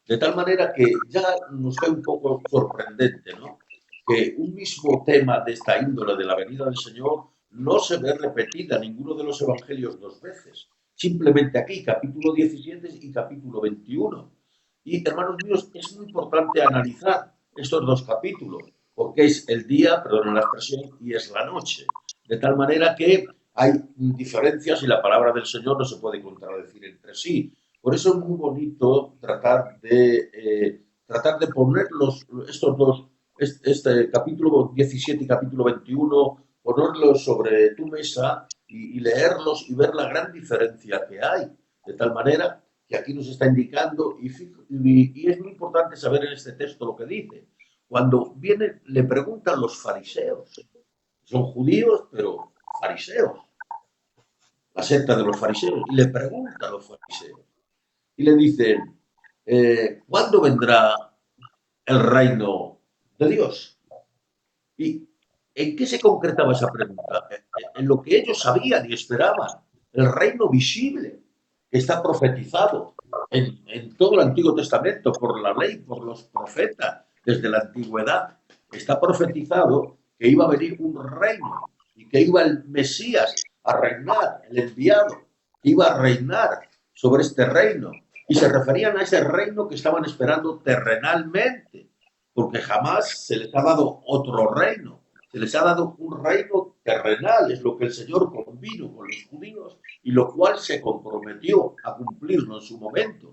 C: de tal manera que ya nos fue un poco sorprendente, ¿no? Que un mismo tema de esta índole de la venida del Señor no se ve repetida en ninguno de los evangelios dos veces. Simplemente aquí, capítulo 17 y capítulo 21. Y, hermanos míos, es muy importante analizar estos dos capítulos, porque es el día, perdón la expresión, y es la noche. De tal manera que hay diferencias y la palabra del Señor no se puede contradecir entre sí. Por eso es muy bonito tratar de poner estos dos, este capítulo 17 y capítulo 21, ponerlos sobre tu mesa y leerlos y ver la gran diferencia que hay. De tal manera que aquí nos está indicando, y es muy importante saber en este texto lo que dice. Cuando le preguntan los fariseos, son judíos, pero fariseos, la secta de los fariseos, y le preguntan a los fariseos, y le dicen, ¿cuándo vendrá el reino de Dios? ¿Y en qué se concretaba esa pregunta? En lo que ellos sabían y esperaban, el reino visible, que está profetizado en todo el Antiguo Testamento, por la ley, por los profetas, desde la antigüedad. Está profetizado que iba a venir un reino y que iba el Mesías a reinar, el enviado, que iba a reinar sobre este reino. Y se referían a ese reino que estaban esperando terrenalmente, porque jamás se les ha dado otro reino. Se les ha dado un reino terrenal, es lo que el Señor convino con los judíos y lo cual se comprometió a cumplirlo en su momento,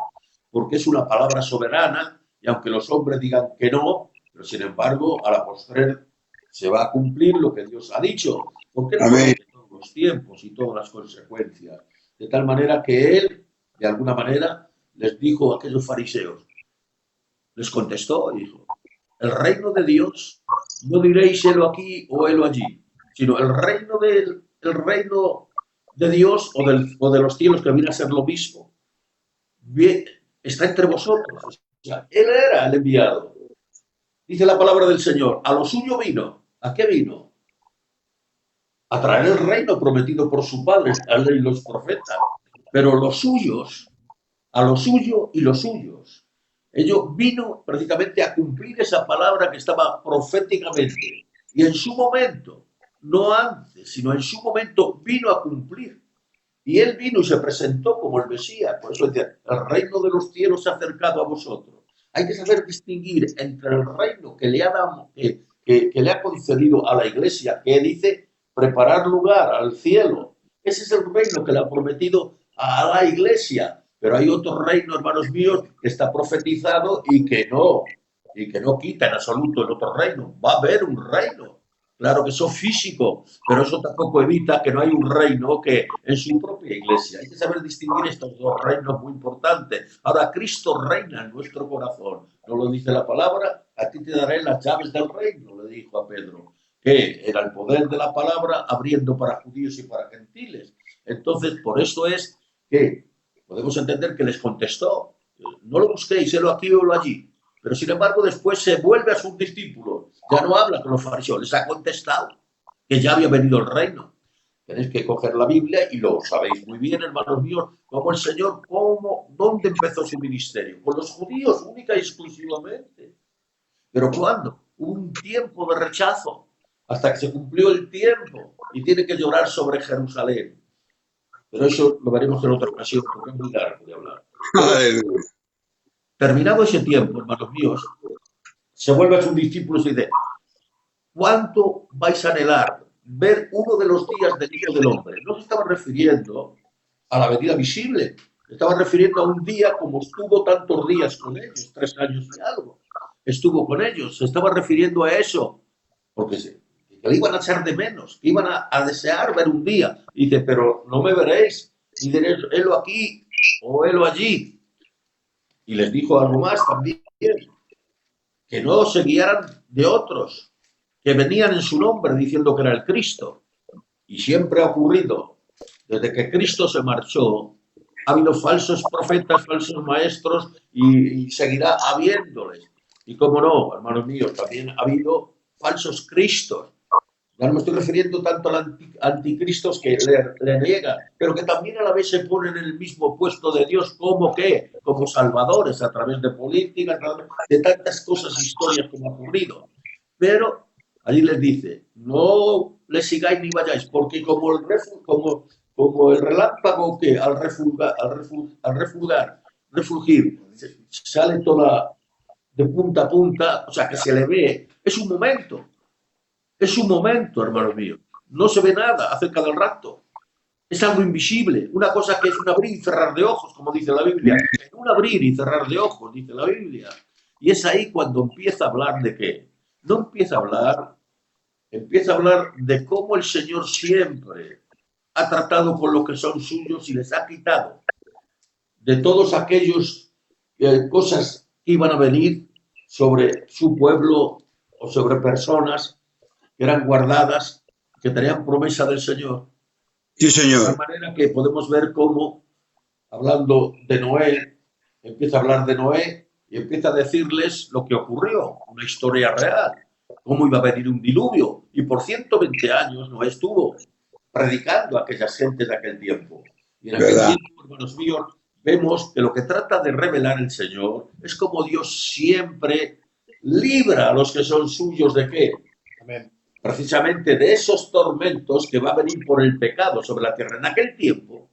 C: porque es una palabra soberana y aunque los hombres digan que no, pero sin embargo a la postre se va a cumplir lo que Dios ha dicho, porque Él conoce todos los tiempos y todas las consecuencias, de tal manera que Él, de alguna manera, les dijo a aquellos fariseos, les contestó y dijo, el reino de Dios, no diréis helo aquí o helo allí, sino el reino de Dios o de los cielos, que viene a ser lo mismo, está entre vosotros. O sea, Él era el enviado. Dice la palabra del Señor, a lo suyo vino. ¿A qué vino? A traer el reino prometido por su Padre, a ley y los profetas. Pero los suyos, a lo suyo y los suyos. Ello vino precisamente a cumplir esa palabra que estaba proféticamente. Y en su momento, no antes, sino en su momento vino a cumplir. Y Él vino y se presentó como el Mesías. Por eso decía, el reino de los cielos se ha acercado a vosotros. Hay que saber distinguir entre el reino que le ha dado, que le ha concedido a la Iglesia, que dice preparar lugar al cielo. Ese es el reino que le ha prometido a la Iglesia. Pero hay otro reino, hermanos míos, que está profetizado y que no quita en absoluto el otro reino. Va a haber un reino. Claro que eso físico, pero eso tampoco evita que no hay un reino que en su propia iglesia. Hay que saber distinguir estos dos reinos muy importantes. Ahora, Cristo reina en nuestro corazón. ¿No lo dice la palabra? A ti te daré las llaves del reino, le dijo a Pedro, que era el poder de la palabra abriendo para judíos y para gentiles. Entonces, por eso es que podemos entender que les contestó, no lo busquéis, helo aquí o lo allí. Pero sin embargo después se vuelve a sus discípulos, ya no habla con los fariseos, les ha contestado que ya había venido el reino. Tenéis que coger la Biblia y lo sabéis muy bien, hermanos míos, como el Señor, dónde empezó su ministerio, con los judíos única y exclusivamente. ¿Pero cuándo? Un tiempo de rechazo, hasta que se cumplió el tiempo y tiene que llorar sobre Jerusalén. Pero eso lo veremos en otra ocasión, porque es muy largo de hablar. Terminado ese tiempo, hermanos míos, se vuelve a sus discípulos y dice, ¿cuánto vais a anhelar ver uno de los días del Hijo del Hombre? No se estaba refiriendo a la venida visible, se estaba refiriendo a un día como estuvo tantos días con ellos, 3 años y algo. Estuvo con ellos, se estaba refiriendo a eso, porque que iban a echar de menos, que iban a desear ver un día. Y dice, pero no me veréis, y diréis, helo aquí o helo allí. Y les dijo algo más también, que no se guiaran de otros, que venían en su nombre diciendo que era el Cristo. Y siempre ha ocurrido, desde que Cristo se marchó, ha habido falsos profetas, falsos maestros y seguirá habiéndoles. Y cómo no, hermanos míos, también ha habido falsos cristos. Ya no me estoy refiriendo tanto al anticristos que le niegan, pero que también a la vez se ponen en el mismo puesto de Dios como que, como salvadores a través de política, a través de tantas cosas, historias como ha ocurrido. Pero allí les dice, no le sigáis ni vayáis, porque como el relámpago que al refulgir sale toda de punta a punta, o sea, que se le ve, es un momento, hermano mío. No se ve nada acerca del rapto. Es algo invisible, una cosa que es un abrir y cerrar de ojos, como dice la Biblia. Un abrir y cerrar de ojos, dice la Biblia. Y es ahí cuando empieza a hablar de qué. No empieza a hablar de cómo el Señor siempre ha tratado con los que son suyos y les ha quitado de todos aquellos cosas que iban a venir sobre su pueblo o sobre personas que eran guardadas, que tenían promesa del Señor.
B: Sí,
C: De tal
B: señor.
C: manera que podemos ver cómo, hablando de Noé, empieza a hablar de Noé y empieza a decirles lo que ocurrió, una historia real, cómo iba a venir un diluvio. Y por 120 años Noé estuvo predicando a aquellas gentes de aquel tiempo. Y en aquel
B: ¿Verdad?
C: tiempo, hermanos míos, vemos que lo que trata de revelar el Señor es como Dios siempre libra a los que son suyos de qué. Amén. Precisamente de esos tormentos que va a venir por el pecado sobre la tierra. En aquel tiempo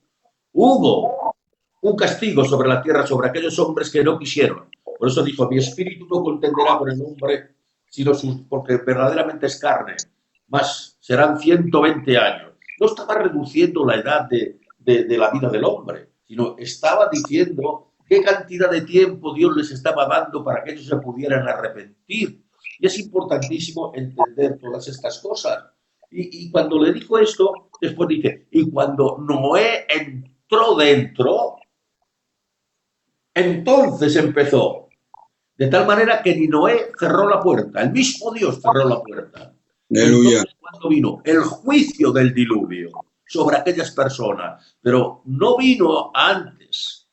C: hubo un castigo sobre la tierra, sobre aquellos hombres que no quisieron. Por eso dijo, mi espíritu no contenderá con el hombre, porque verdaderamente es carne. Más serán 120 años. No estaba reduciendo la edad de la vida del hombre, sino estaba diciendo qué cantidad de tiempo Dios les estaba dando para que ellos se pudieran arrepentir. Y es importantísimo entender todas estas cosas. Y cuando le dijo esto, después dice, y cuando Noé entró dentro, entonces empezó. De tal manera que ni Noé cerró la puerta, el mismo Dios cerró la puerta.
B: Aleluya.
C: Entonces, cuando vino el juicio del diluvio sobre aquellas personas, pero no vino antes,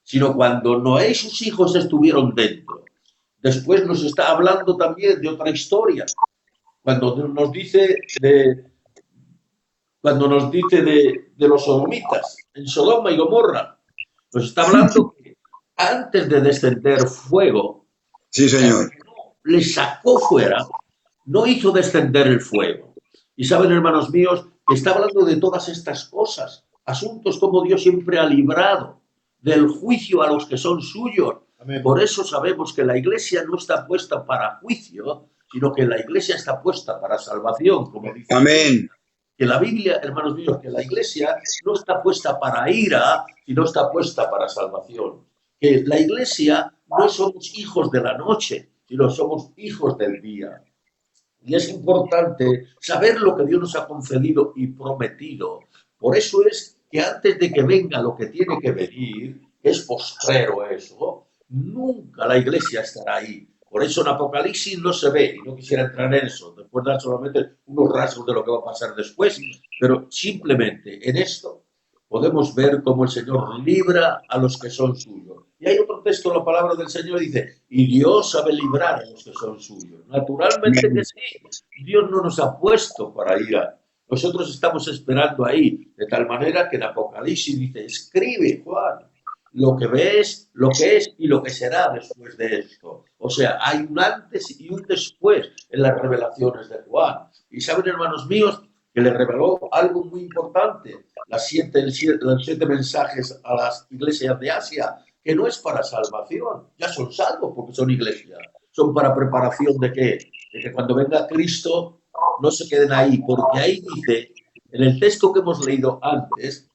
C: sino cuando Noé y sus hijos estuvieron dentro. Después nos está hablando también de otra historia, cuando nos dice de los sodomitas en Sodoma y Gomorra. Nos está hablando que antes de descender fuego,
B: Sí, señor.
C: le sacó fuera, no hizo descender el fuego. Y saben, hermanos míos, que está hablando de todas estas cosas, asuntos como Dios siempre ha librado del juicio a los que son suyos. Amén. Por eso sabemos que la iglesia no está puesta para juicio, sino que la iglesia está puesta para salvación, como dice.
B: Amén.
C: Que la Biblia, hermanos míos, que la iglesia no está puesta para ira, sino está puesta para salvación. Que la iglesia no somos hijos de la noche, sino somos hijos del día. Y es importante saber lo que Dios nos ha concedido y prometido. Por eso es que antes de que venga lo que tiene que venir, es postrero eso, nunca la iglesia estará ahí. Por eso en Apocalipsis no se ve, y no quisiera entrar en eso, después dar solamente unos rasgos de lo que va a pasar después, pero simplemente en esto podemos ver cómo el Señor libra a los que son suyos. Y hay otro texto, la palabra del Señor dice, y Dios sabe librar a los que son suyos. Naturalmente que sí, Dios no nos ha puesto para ira. Nosotros estamos esperando ahí, de tal manera que en Apocalipsis dice, escribe, Juan, lo que ves, lo que es y lo que será después de esto. O sea, hay un antes y un después en las revelaciones de Juan. Y saben, hermanos míos, que le reveló algo muy importante, los 7 mensajes a las iglesias de Asia, que no es para salvación, ya son salvos porque son iglesias, son para preparación de qué, de que cuando venga Cristo no se queden ahí, porque ahí dice, en el texto que hemos leído antes,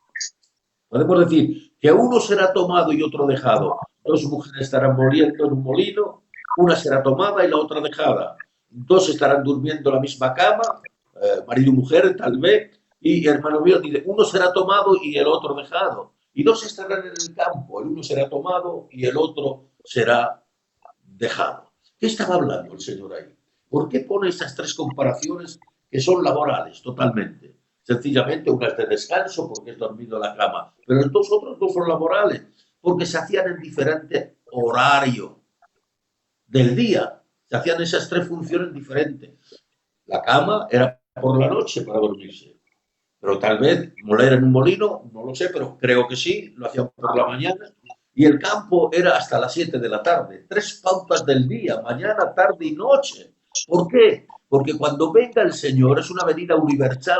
C: podemos decir que uno será tomado y otro dejado, 2 mujeres estarán muriendo en un molino, una será tomada y la otra dejada, 2 estarán durmiendo en la misma cama, marido y mujer tal vez, y hermano mío dice, uno será tomado y el otro dejado, y 2 estarán en el campo, el uno será tomado y el otro será dejado. ¿Qué estaba hablando el Señor ahí? ¿Por qué pone estas 3 comparaciones que son laborales totalmente? Sencillamente una es de descanso porque es dormido en la cama, pero los 2 otros 2 son laborales porque se hacían en diferente horario. del día. Se hacían esas tres funciones diferentes. La cama era por la noche para dormirse. Pero tal vez moler en un molino, no lo sé, pero creo que sí, lo hacían por la mañana. Y el campo era hasta las 7 de la tarde. Tres pautas del día, mañana, tarde y noche. ¿Por qué? Porque cuando venga el Señor es una venida universal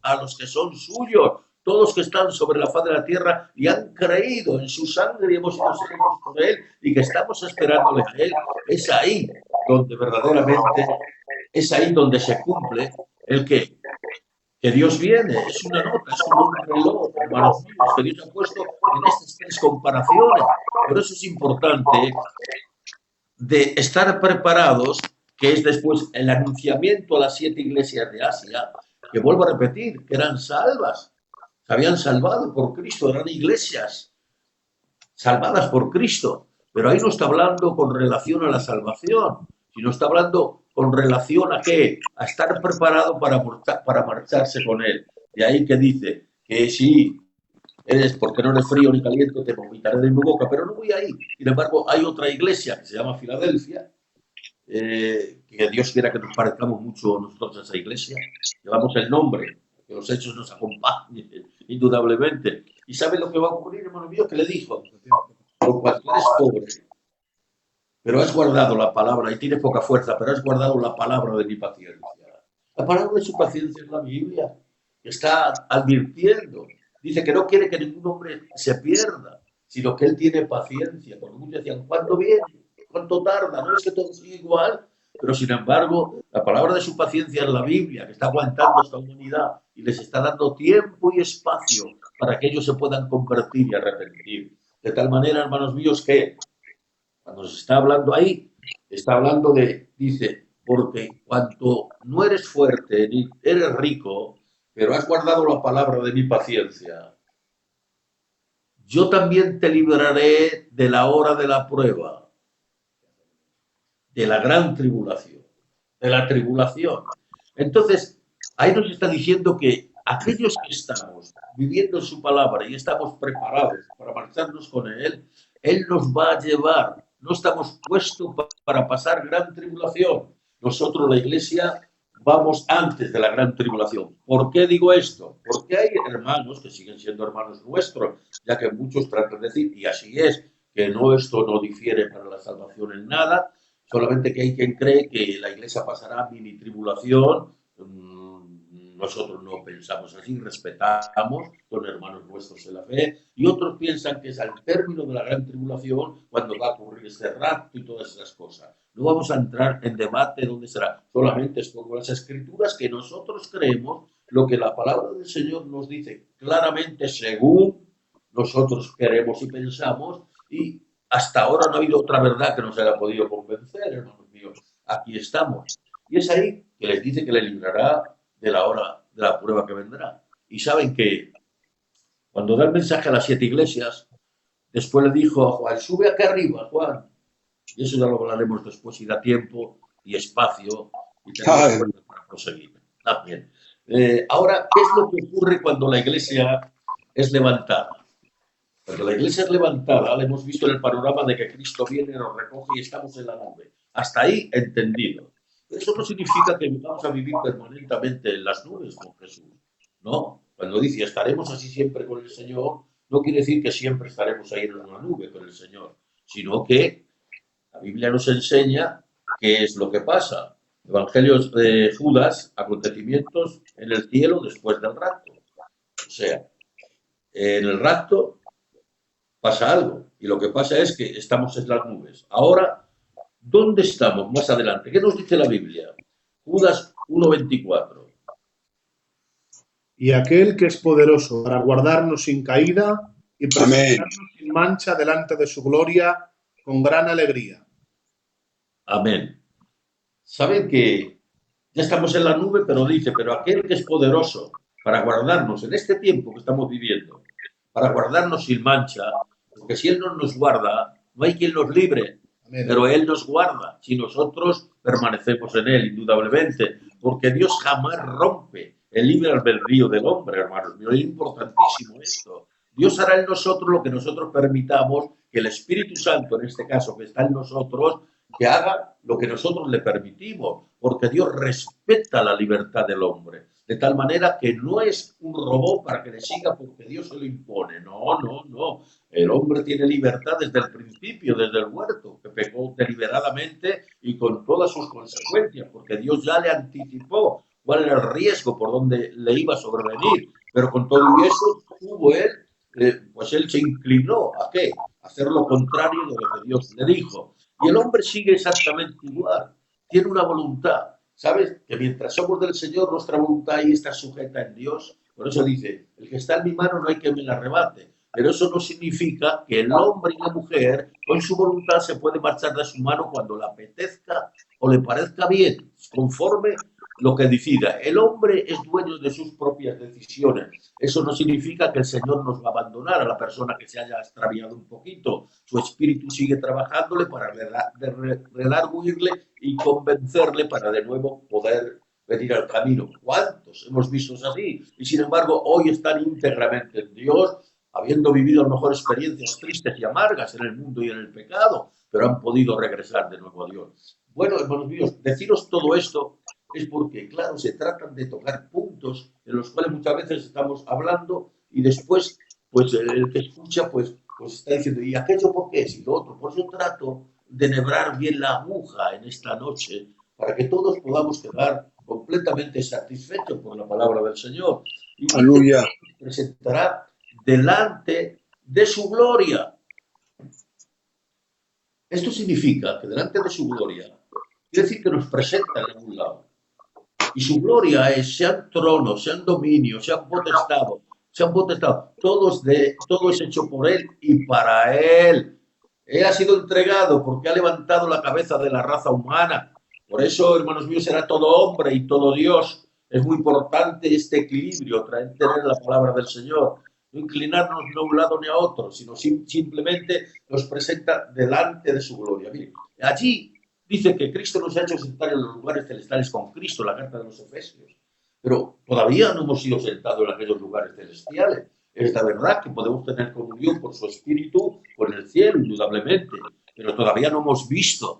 C: a los que son suyos, todos que están sobre la faz de la tierra y han creído en su sangre y hemos sido salvos por Él y que estamos esperándole a Él. Es ahí donde verdaderamente, es ahí donde se cumple el que Dios viene, es una nota, es como un reloj, hermanos míos, que Dios ha puesto en estas tres comparaciones. Por eso es importante de estar preparados, que es después el anunciamiento a las 7 iglesias de Asia, que vuelvo a repetir, que eran salvas, se habían salvado por Cristo, eran iglesias salvadas por Cristo, pero ahí no está hablando con relación a la salvación, sino está hablando con relación a qué, a estar preparado para marcharse con Él. De ahí que dice que si eres, porque no eres frío ni caliente, te vomitaré de mi boca, pero no voy ahí. Sin embargo, hay otra iglesia que se llama Filadelfia, que Dios quiera que nos parezcamos mucho nosotros a esa iglesia. Llevamos el nombre, que los hechos nos acompañen, indudablemente. ¿Y sabe lo que va a ocurrir, hermano mío? Que le dijo, por cual tú eres pobre, pero has guardado la palabra, y tienes poca fuerza, pero has guardado la palabra de mi paciencia. La palabra de su paciencia es la Biblia, que está advirtiendo. Dice que no quiere que ningún hombre se pierda, sino que él tiene paciencia. Porque muchos decían, ¿cuándo viene? ¿Cuánto tarda? No es que todo sigue igual. Pero sin embargo, la palabra de su paciencia es la Biblia, que está aguantando esta humanidad y les está dando tiempo y espacio para que ellos se puedan convertir y arrepentir. De tal manera, hermanos míos, que cuando se está hablando ahí, está hablando de, dice, porque cuanto no eres fuerte ni eres rico, pero has guardado la palabra de mi paciencia, yo también te libraré de la hora de la prueba, de la gran tribulación, de la tribulación. Entonces, ahí nos está diciendo que aquellos que estamos viviendo su palabra y estamos preparados para marcharnos con Él, Él nos va a llevar. No estamos puestos para pasar gran tribulación. Nosotros, la Iglesia, vamos antes de la gran tribulación. ¿Por qué digo esto? Porque hay hermanos que siguen siendo hermanos nuestros, ya que muchos tratan de decir, y así es, que no, esto no difiere para la salvación en nada, solamente que hay quien cree que la Iglesia pasará mini tribulación. Nosotros no pensamos así, respetamos, son hermanos nuestros en la fe, y otros piensan que es al término de la gran tribulación cuando va a ocurrir este rapto y todas esas cosas. No vamos a entrar en debate dónde será, solamente expongo las escrituras que nosotros creemos, lo que la palabra del Señor nos dice claramente según nosotros queremos y pensamos, y hasta ahora no ha habido otra verdad que nos haya podido convencer, hermanos míos. Aquí estamos. Y es ahí que les dice que le librará de la hora de la prueba que vendrá. Y saben que cuando da el mensaje a las 7 iglesias, después le dijo a Juan, sube acá arriba, Juan. Y eso ya lo hablaremos después y da tiempo y espacio y tenemos para proseguir. También. Ahora, ¿qué es lo que ocurre cuando la iglesia es levantada? Cuando la iglesia es levantada, le hemos visto en el panorama de que Cristo viene, nos recoge y estamos en la nube. Hasta ahí entendido. Eso no significa que vamos a vivir permanentemente en las nubes con Jesús. No. Cuando dice estaremos así siempre con el Señor, no quiere decir que siempre estaremos ahí en una nube con el Señor, sino que la Biblia nos enseña qué es lo que pasa. Evangelios de Judas, acontecimientos en el cielo después del rapto. O sea, en el rapto pasa algo. Y lo que pasa es que estamos en las nubes. Ahora, ¿dónde estamos más adelante? ¿Qué nos dice la Biblia? Judas 1:24.
A: Y aquel que es poderoso para guardarnos sin caída y presentarnos sin mancha delante de su gloria con gran alegría.
C: Amén. Saben que ya estamos en la nube, pero dice, pero aquel que es poderoso para guardarnos en este tiempo que estamos viviendo, para guardarnos sin mancha, porque si Él no nos guarda, no hay quien nos libre. Amén. Pero Él nos guarda si nosotros permanecemos en Él, indudablemente, porque Dios jamás rompe el libre albedrío del hombre, hermanos. Es importantísimo esto. Dios hará en nosotros lo que nosotros permitamos que el Espíritu Santo, en este caso, que está en nosotros, que haga lo que nosotros le permitimos, porque Dios respeta la libertad del hombre, de tal manera que no es un robot para que le siga porque Dios se lo impone. No, no, no. El hombre tiene libertad desde el principio, desde el huerto, que pecó deliberadamente y con todas sus consecuencias, porque Dios ya le anticipó cuál era el riesgo por donde le iba a sobrevenir. Pero con todo eso, tuvo él, pues él se inclinó a qué? A hacer lo contrario de lo que Dios le dijo. Y el hombre sigue exactamente igual. Tiene una voluntad. ¿Sabes? Que mientras somos del Señor, nuestra voluntad ahí está sujeta en Dios. Por eso dice, el que está en mi mano no hay que me la arrebate. Pero eso no significa que el hombre y la mujer con su voluntad se puede marchar de su mano cuando le apetezca o le parezca bien, conforme lo que decida. El hombre es dueño de sus propias decisiones. Eso no significa que el Señor nos va a abandonar a la persona que se haya extraviado un poquito. Su espíritu sigue trabajándole para redarguirle y convencerle para de nuevo poder venir al camino. ¿Cuántos hemos visto así? Y sin embargo, hoy están íntegramente en Dios, habiendo vivido a lo mejor experiencias tristes y amargas en el mundo y en el pecado, pero han podido regresar de nuevo a Dios. Bueno, hermanos míos, deciros todo esto es porque, claro, se tratan de tocar puntos en los cuales muchas veces estamos hablando y después, pues el que escucha, pues está diciendo, ¿y aquello por qué es? Y lo otro. Por eso trato de enhebrar bien la aguja en esta noche para que todos podamos quedar completamente satisfechos por la palabra del Señor. Y
B: Aleluya.
C: presentará delante de su gloria. Esto significa que delante de su gloria, quiere decir que nos presenta en algún lado. Y su gloria es, sean tronos, sean dominios, sean potestad, todo es hecho por Él y para Él. Él ha sido entregado porque ha levantado la cabeza de la raza humana. Por eso, hermanos míos, será todo hombre y todo Dios. Es muy importante este equilibrio, tener la palabra del Señor. No inclinarnos ni a un lado ni a otro, sino simplemente nos presenta delante de su gloria. Miren, allí dice que Cristo nos ha hecho sentar en los lugares celestiales con Cristo, la carta de los Efesios. Pero todavía no hemos sido sentados en aquellos lugares celestiales. Es la verdad que podemos tener comunión por su Espíritu con el cielo, indudablemente, pero todavía no hemos visto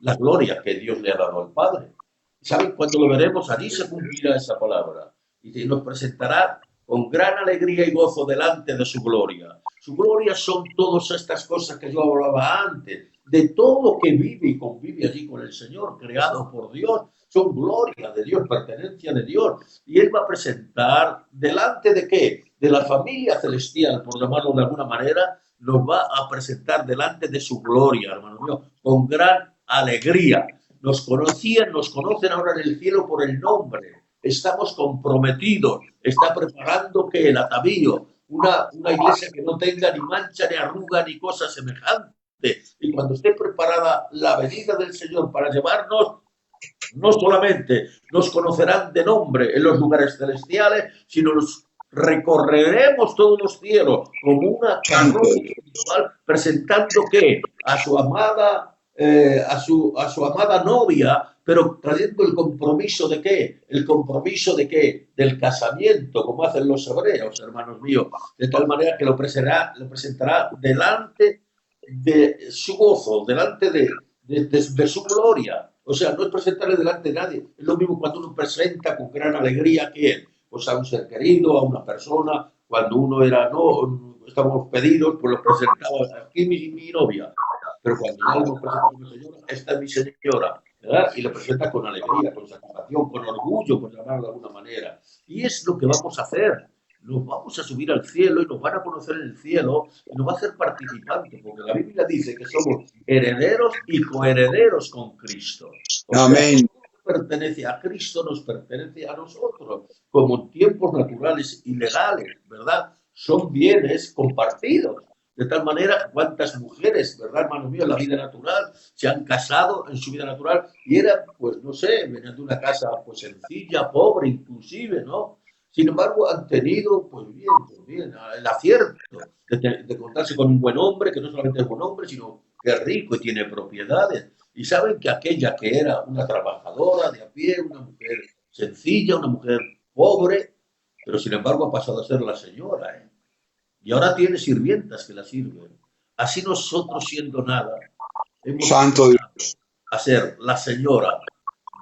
C: la gloria que Dios le ha dado al Padre. ¿Saben? Cuando lo veremos, allí se cumplirá esa palabra y nos presentará con gran alegría y gozo delante de su gloria. Su gloria son todas estas cosas que yo hablaba antes, de todo lo que vive y convive allí con el Señor, creado por Dios. Son gloria de Dios, pertenencia de Dios. Y Él va a presentar delante de ¿qué? De la familia celestial, por llamarlo de alguna manera, nos va a presentar delante de su gloria, hermano mío, con gran alegría. Nos conocían, nos conocen ahora en el cielo por el nombre. Estamos comprometidos. Está preparando que el atavío, una iglesia que no tenga ni mancha, ni arruga, ni cosa semejante. Y cuando esté preparada la venida del Señor para llevarnos, no solamente nos conocerán de nombre en los lugares celestiales, sino nos recorreremos todos los cielos como una carroza espiritual, presentando ¿qué? A su amada novia, pero trayendo el compromiso de ¿qué? El compromiso de ¿qué? Del casamiento, como hacen los hebreos, hermanos míos, de tal manera que lo presentará delante de su gozo, delante de su gloria. O sea, no es presentarle delante de nadie. Es lo mismo cuando uno presenta con gran alegría a quién, pues a un ser querido, a una persona. Cuando uno era, no, estábamos pedidos, pues lo presentaba, aquí mi novia. Pero cuando ya lo presenta como señora, esta es mi señora, ¿verdad? Y lo presenta con alegría, con satisfacción, con orgullo, por llamarlo de alguna manera. Y es lo que vamos a hacer. Nos vamos a subir al cielo y nos van a conocer en el cielo y nos va a hacer participantes, porque la Biblia dice que somos herederos y coherederos con Cristo. O
B: Amén.
C: sea, pertenece a Cristo, nos pertenece a nosotros, como en tiempos naturales y legales, ¿verdad? Son bienes compartidos. De tal manera, cuántas mujeres, ¿verdad, hermano mío, en la vida natural se han casado en su vida natural y eran, pues, no sé, venían de una casa, pues, sencilla, pobre, inclusive, ¿no? Sin embargo, han tenido, pues bien, el acierto de contarse con un buen hombre, que no solamente es buen hombre, sino que es rico y tiene propiedades. Y saben que aquella que era una trabajadora de a pie, una mujer sencilla, una mujer pobre, pero sin embargo ha pasado a ser la señora, ¿eh? Y ahora tiene sirvientas que la sirven. Así nosotros siendo nada, hemos
B: Santo Dios.
C: a ser la señora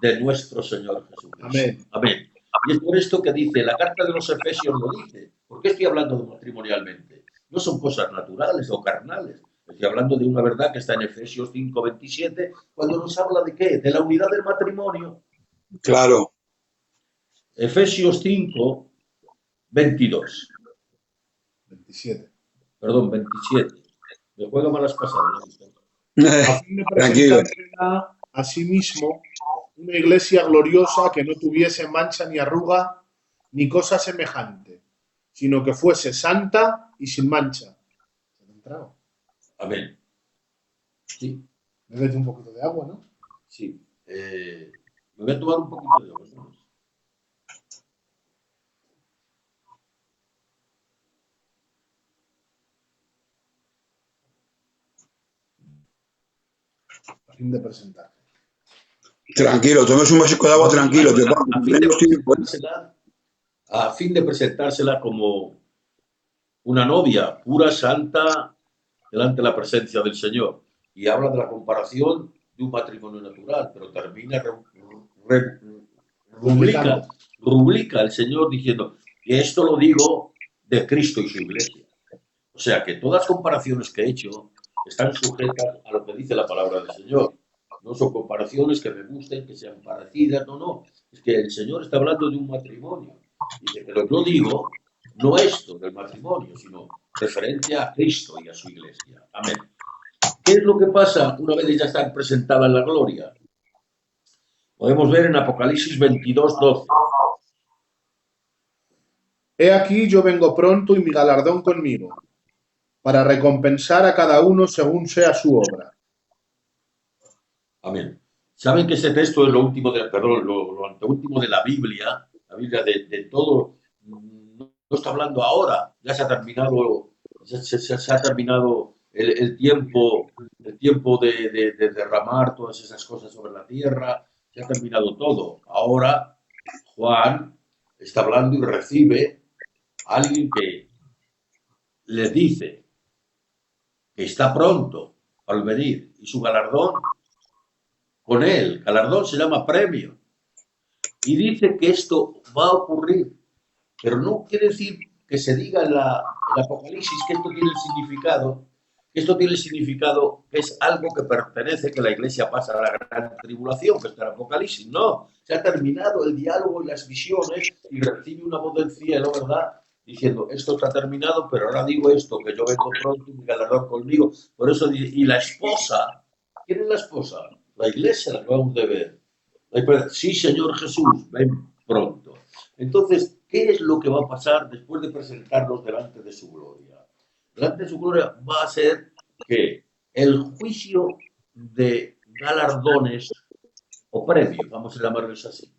C: de nuestro Señor Jesucristo.
A: Amén.
C: Amén. Y es por esto que dice, la carta de los Efesios lo dice. ¿Por qué estoy hablando de matrimonialmente? No son cosas naturales o carnales. Estoy hablando de una verdad que está en Efesios 5:27, cuando nos habla de ¿qué? De la unidad del matrimonio.
B: Claro.
C: Efesios 5:22.
A: 27.
C: Perdón, 27. Me juego malas pasadas.
A: A fin de
B: Tranquilo.
A: presentársela a sí mismo una iglesia gloriosa que no tuviese mancha ni arruga ni cosa semejante, sino que fuese santa y sin mancha. ¿Se ha entrado?
C: Amén. Sí,
A: Bébete un poquito de agua, ¿no?
C: sí. Me voy a tomar un poquito de agua, ¿no?
A: A fin de presentar.
B: Tranquilo, tomes un vasito de agua tranquilo.
C: A fin de presentársela como una novia pura, santa, delante de la presencia del Señor. Y habla de la comparación de un matrimonio natural, pero termina rubrica el Señor diciendo que esto lo digo de Cristo y su iglesia. O sea que todas las comparaciones que he hecho están sujetas a lo que dice la palabra del Señor. No son comparaciones que me gusten, que sean parecidas, no. Es que el Señor está hablando de un matrimonio. Dice, pero yo digo, no esto del matrimonio, sino referente a Cristo y a su iglesia. Amén. ¿Qué es lo que pasa una vez ya están presentadas en la gloria? Podemos ver en Apocalipsis 22:12.
A: He aquí yo vengo pronto y mi galardón conmigo, para recompensar a cada uno según sea su obra.
C: Amén. Saben que ese texto es lo último lo anteúltimo de la Biblia de todo. No está hablando ahora, ya se ha terminado, se ha terminado el tiempo de derramar todas esas cosas sobre la tierra, se ha terminado todo. Ahora Juan está hablando y recibe a alguien que les dice que está pronto al venir y su galardón con él. Galardón se llama premio. Y dice que esto va a ocurrir, pero no quiere decir que se diga en el Apocalipsis que esto tiene el significado que es algo que pertenece, que la iglesia pasa a la gran tribulación, que está en el Apocalipsis. No, se ha terminado el diálogo y las visiones y recibe una voz del cielo, ¿verdad? Diciendo, esto está terminado, pero ahora digo esto, que yo vengo pronto y mi galardón conmigo. Por eso, y la esposa, ¿quién es la esposa? La iglesia la acabamos de ver. Sí, Señor Jesús, ven pronto. Entonces, ¿qué es lo que va a pasar después de presentarnos delante de su gloria? Delante de su gloria va a ser que el juicio de galardones o premios, vamos a llamarlos así.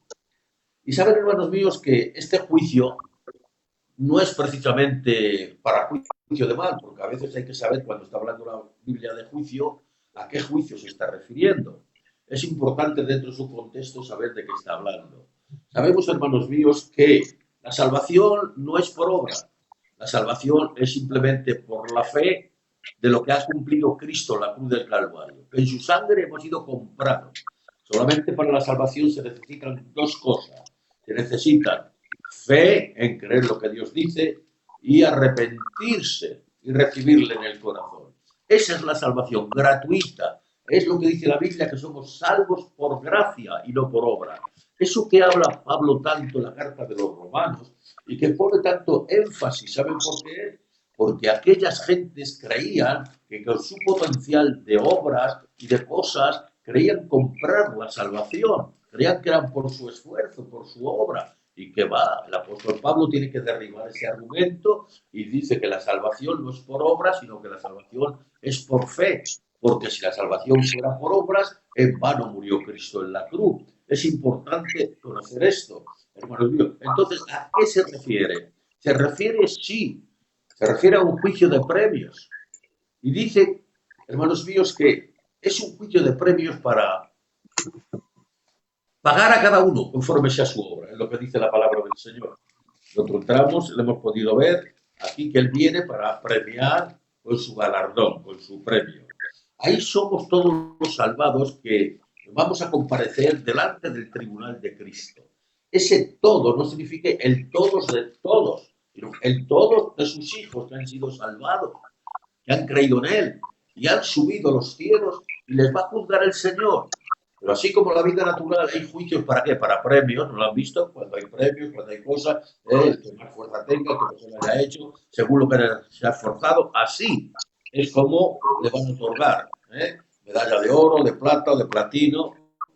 C: Y saben, hermanos míos, que este juicio no es precisamente para juicio de mal, porque a veces hay que saber, cuando está hablando la Biblia de juicio, a qué juicio se está refiriendo. Es importante dentro de su contexto saber de qué está hablando. Sabemos, hermanos míos, que la salvación no es por obra. La salvación es simplemente por la fe de lo que ha cumplido Cristo en la cruz del Calvario. En su sangre hemos sido comprados. Solamente para la salvación se necesitan dos cosas. Se necesitan fe en creer lo que Dios dice y arrepentirse y recibirle en el corazón. Esa es la salvación gratuita. Es lo que dice la Biblia, que somos salvos por gracia y no por obra. Eso que habla Pablo tanto en la carta de los Romanos y que pone tanto énfasis, ¿saben por qué? Porque aquellas gentes creían que con su potencial de obras y de cosas creían comprar la salvación, creían que eran por su esfuerzo, por su obra. Y que va, el apóstol Pablo tiene que derribar ese argumento y dice que la salvación no es por obras, sino que la salvación es por fe. Porque si la salvación fuera por obras, en vano murió Cristo en la cruz. Es importante conocer esto, hermanos míos. Entonces, ¿a qué se refiere? Se refiere, sí, se refiere a un juicio de premios. Y dice, hermanos míos, que es un juicio de premios para pagar a cada uno conforme sea su obra, es lo que dice la palabra del Señor. Nosotros entramos, lo hemos podido ver aquí, que Él viene para premiar con su galardón, con su premio. Ahí somos todos los salvados que vamos a comparecer delante del tribunal de Cristo. Ese todo no significa el todos de todos, sino el todos de sus hijos que han sido salvados, que han creído en Él y han subido a los cielos y les va a juzgar el Señor. Pero así como la vida natural, hay juicios ¿para qué? Para premios, ¿no lo han visto? Cuando hay premios, cuando hay cosas, el que más fuerza tenga, el que más se lo haya hecho, según lo que se ha esforzado, así es como le van a otorgar, medalla de oro, de plata, de platino.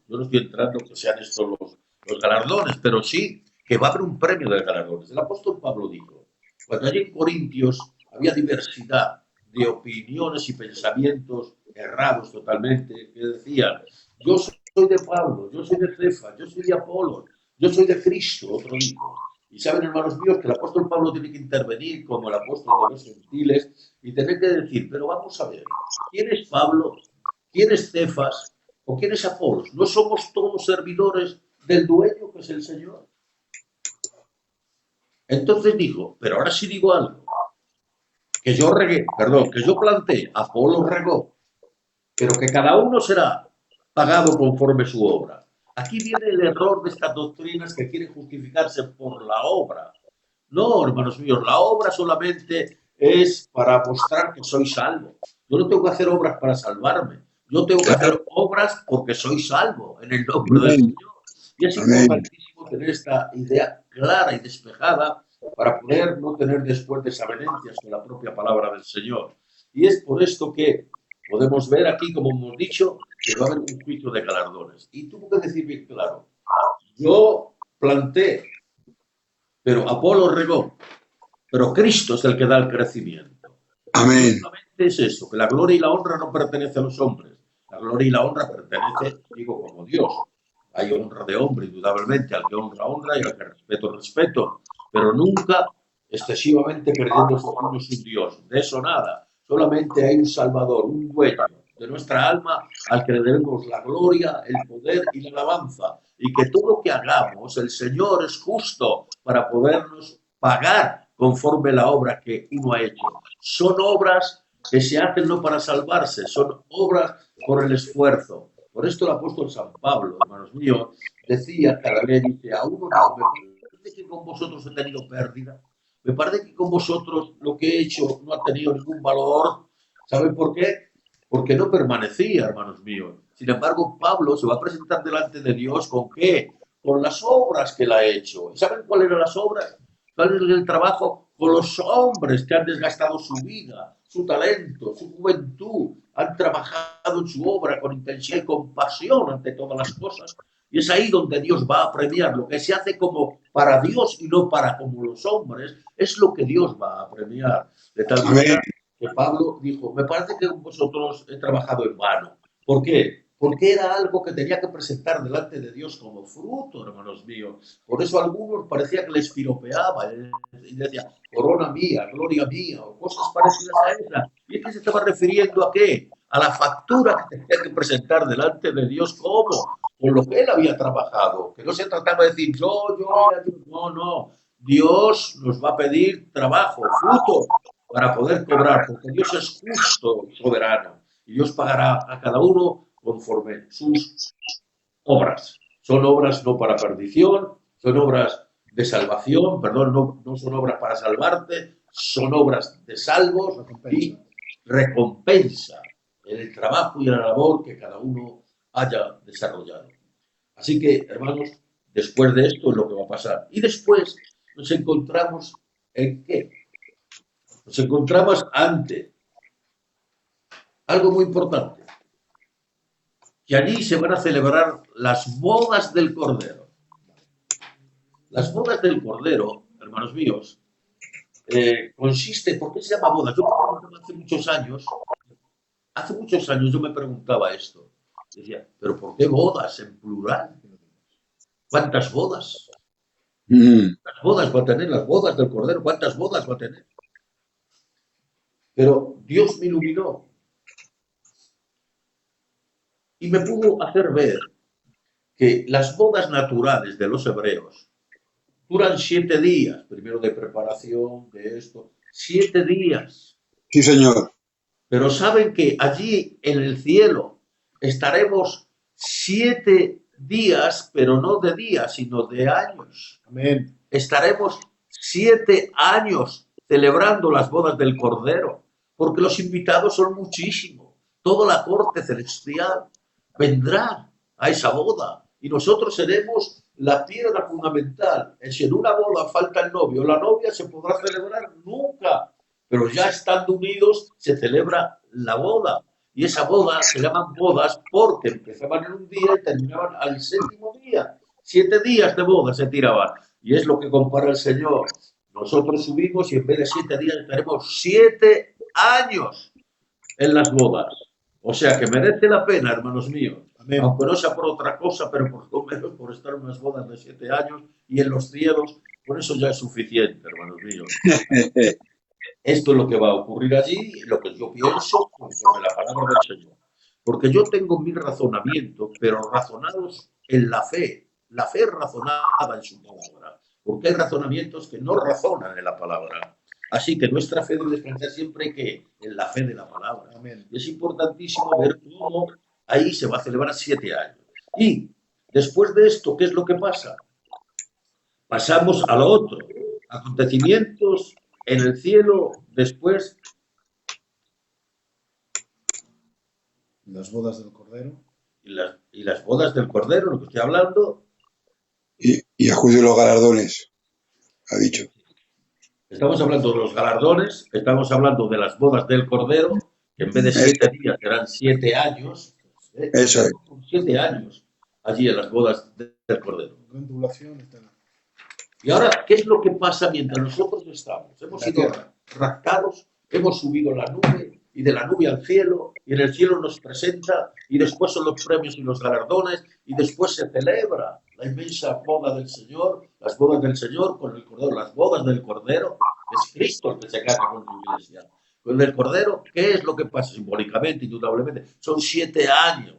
C: Yo no estoy entrando que sean estos los galardones, pero sí que va a haber un premio de galardones. El apóstol Pablo dijo, cuando allí en Corintios había diversidad de opiniones y pensamientos errados totalmente, que decían, yo soy de Pablo, yo soy de Cefas, yo soy de Apolo, yo soy de Cristo, otro dijo. Y saben, hermanos míos, que el apóstol Pablo tiene que intervenir como el apóstol de los gentiles y tener que decir, pero vamos a ver, ¿quién es Pablo? ¿Quién es Cefas? ¿O quién es Apolo? ¿No somos todos servidores del dueño que es el Señor? Entonces dijo, pero ahora sí digo algo, que yo regué, perdón, que yo planté, Apolo regó, pero que cada uno será pagado conforme su obra. Aquí viene el error de estas doctrinas que quieren justificarse por la obra. No, hermanos míos, la obra solamente es para mostrar que soy salvo. Yo no tengo que hacer obras para salvarme. Yo tengo que hacer obras porque soy salvo en el nombre del Señor. Y es importantísimo tener esta idea clara y despejada para poder no tener después desavenencias con la propia palabra del Señor. Y es por esto que podemos ver aquí, como hemos dicho, que va a haber un juicio de galardones. Y tuvo que decir bien claro, yo planté, pero Apolo regó, pero Cristo es el que da el crecimiento.
B: Amén.
C: Solamente es eso, que la gloria y la honra no pertenece a los hombres. La gloria y la honra pertenece, digo, como Dios. Hay honra de hombre, indudablemente, al que honra, honra, y al que respeto, respeto. Pero nunca excesivamente creyendo que uno es un Dios. De eso nada. Solamente hay un Salvador, un dueño de nuestra alma al que le debemos la gloria, el poder y la alabanza. Y que todo lo que hagamos, el Señor es justo para podernos pagar conforme la obra que uno ha hecho. Son obras que se hacen no para salvarse, son obras por el esfuerzo. Por esto el apóstol San Pablo, hermanos míos, decía cada vez, dice, a uno no, me parece que con vosotros he tenido pérdida. Me parece que con vosotros lo que he hecho no ha tenido ningún valor. ¿Saben por qué? Porque no permanecía, hermanos míos. Sin embargo, Pablo se va a presentar delante de Dios ¿con qué? Con las obras que él ha hecho. ¿Y saben cuáles eran las obras? ¿Cuál es el trabajo? Con los hombres que han desgastado su vida, su talento, su juventud, han trabajado en su obra con intensidad y compasión ante todas las cosas. Y es ahí donde Dios va a premiar. Lo que se hace como para Dios y no para como los hombres, es lo que Dios va a premiar. De tal manera que Pablo dijo, me parece que vosotros he trabajado en vano. ¿Por qué? Porque era algo que tenía que presentar delante de Dios como fruto, hermanos míos. Por eso a algunos parecía que les piropeaba y decía, corona mía, gloria mía, o cosas parecidas a esa. ¿Y es que se estaba refiriendo a qué? A la factura que tenía que presentar delante de Dios, ¿cómo? Con lo que él había trabajado. Que no se trataba de decir, no. Dios nos va a pedir trabajo, fruto, para poder cobrar, porque Dios es justo y soberano. Y Dios pagará a cada uno conforme sus obras. Son obras no para perdición, son obras de salvación, perdón, no son obras para salvarte, son obras de salvos y recompensa en el trabajo y en la labor que cada uno haya desarrollado. Así que, hermanos, después de esto es lo que va a pasar. Y después nos encontramos en qué? Nos encontramos ante algo muy importante, que allí se van a celebrar las bodas del Cordero. Las bodas del Cordero, hermanos míos, consiste, ¿por qué se llama bodas? Yo me preguntaba hace muchos años yo me preguntaba esto. Decía, ¿pero por qué bodas en plural? ¿Cuántas bodas? ¿Cuántas bodas va a tener las bodas del Cordero? ¿Cuántas bodas va a tener? Pero Dios me iluminó y me pudo hacer ver que las bodas naturales de los hebreos duran 7 días, primero de preparación, de esto, 7 días.
B: Sí, señor.
C: Pero saben que allí en el cielo estaremos 7 días, pero no de días, sino de años.
A: Amén.
C: Estaremos 7 años celebrando las bodas del Cordero, porque los invitados son muchísimos. Toda la corte celestial vendrá a esa boda y nosotros seremos la piedra fundamental. Si en una boda falta el novio o la novia, se podrá celebrar nunca, pero ya estando unidos se celebra la boda. Y esa boda se llaman bodas porque empezaban en un día y terminaban al 7º día. 7 días de boda se tiraban. Y es lo que compara el Señor. Nosotros subimos y en vez de 7 días estaremos 7 años en las bodas. O sea que merece la pena, hermanos míos. Amén. Aunque no sea por otra cosa, pero por lo menos por estar en unas bodas de 7 años y en los cielos, por eso ya es suficiente, hermanos míos. Esto es lo que va a ocurrir allí, lo que yo pienso sobre la palabra del Señor. Porque yo tengo mis razonamientos, pero razonados en la fe razonada en su palabra. Porque hay razonamientos que no razonan en la palabra. Así que nuestra fe debe descansar siempre que en la fe de la palabra. Amén. Y es importantísimo ver cómo ahí se va a celebrar 7 años. Y después de esto, ¿qué es lo que pasa? Pasamos a lo otro. Acontecimientos en el cielo después.
A: Las bodas del Cordero.
C: Y las bodas del Cordero, lo que estoy hablando.
B: Y a juicio los galardones, ha dicho.
C: Estamos hablando de los galardones, estamos hablando de las bodas del Cordero, que en vez de 7 días serán 7 años.
B: Eso es.
C: 7 años allí en las bodas del Cordero. Y ahora, ¿qué es lo que pasa mientras nosotros estamos? Hemos sido raptados, hemos subido a la nube y de la nube al cielo, y en el cielo nos presenta, y después son los premios y los galardones, y después se celebra la inmensa boda del Señor, las bodas del Señor con el Cordero, las bodas del Cordero. Es Cristo el que se casa con su iglesia. Con el Cordero, ¿qué es lo que pasa? Simbólicamente, indudablemente, son 7 años.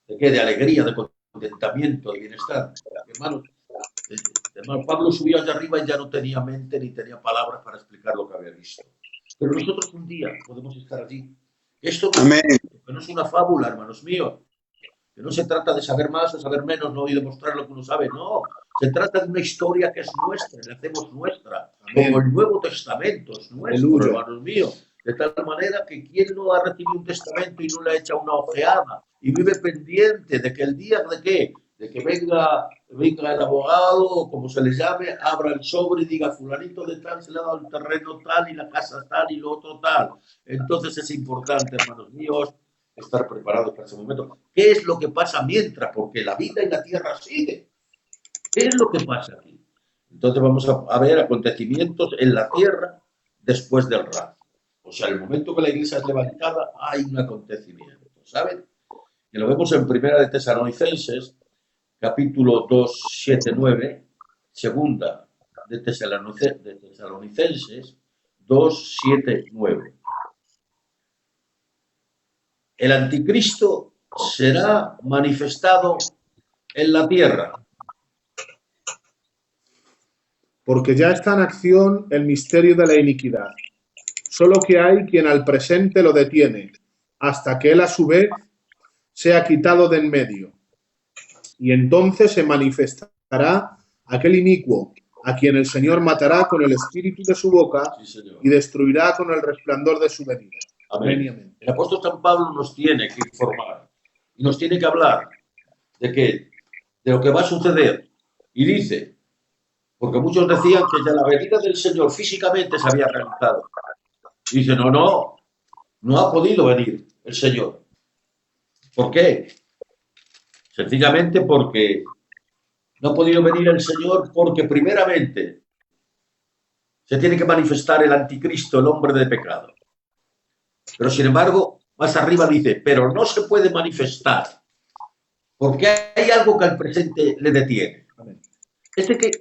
C: ¿De qué? De alegría, de contentamiento, de bienestar. Hermanos, hermano Pablo subió allá arriba y ya no tenía mente ni tenía palabras para explicar lo que había visto. Pero nosotros un día podemos estar allí. Esto no es una fábula, hermanos míos. Que no se trata de saber más o saber menos, no, y demostrar lo que uno sabe, no. Se trata de una historia que es nuestra, la hacemos nuestra. Amén. Como el Nuevo Testamento es nuestro, hermanos míos. De tal manera que quien no ha recibido un testamento y no le ha echado una ojeada y vive pendiente de que el día de qué, de que venga el abogado, o como se le llame, abra el sobre y diga fulanito de tal se le ha dado el terreno tal y la casa tal y lo otro tal. Entonces es importante, hermanos míos, estar preparados para ese momento. ¿Qué es lo que pasa mientras? Porque la vida en la tierra sigue. ¿Qué es lo que pasa aquí? Entonces vamos a ver acontecimientos en la tierra después del rapto. O sea, el momento que la iglesia es levantada, hay un acontecimiento, ¿saben? Y lo vemos en Primera de Tesalonicenses, capítulo 2, 7, 9, segunda de Tesalonicenses 2, 7, 9. El anticristo será manifestado en la tierra.
A: Porque ya está en acción el misterio de la iniquidad. Solo que hay quien al presente lo detiene, hasta que él a su vez sea quitado de en medio. Y entonces se manifestará aquel inicuo, a quien el Señor matará con el espíritu de su boca, sí, y destruirá con el resplandor de su venida.
C: Amén. Amén. El apóstol San Pablo nos tiene que informar y nos tiene que hablar de lo que va a suceder. Y dice, porque muchos decían que ya la venida del Señor físicamente se había realizado. Dice, no ha podido venir el Señor. ¿Por qué? Sencillamente porque no ha podido venir el Señor porque primeramente se tiene que manifestar el anticristo, el hombre de pecado. Pero sin embargo, más arriba dice, pero no se puede manifestar porque hay algo que al presente le detiene.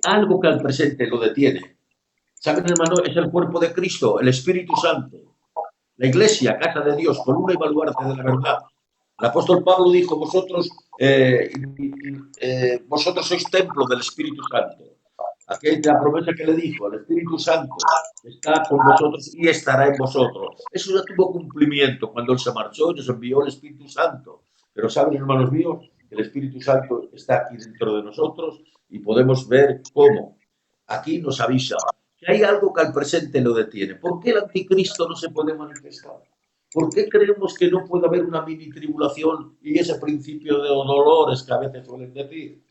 C: Algo que al presente lo detiene, ¿saben, hermano? Es el cuerpo de Cristo, el Espíritu Santo. La iglesia, casa de Dios, columna y baluarte de la verdad. El apóstol Pablo dijo, vosotros sois templo del Espíritu Santo. Aquella promesa que le dijo, el Espíritu Santo está con vosotros y estará en vosotros. Eso ya tuvo cumplimiento cuando él se marchó y nos envió el Espíritu Santo. Pero saben, hermanos míos, que el Espíritu Santo está aquí dentro de nosotros y podemos ver cómo aquí nos avisa que hay algo que al presente lo detiene. ¿Por qué el anticristo no se puede manifestar? ¿Por qué creemos que no puede haber una mini tribulación y ese principio de dolores que a veces suelen decir?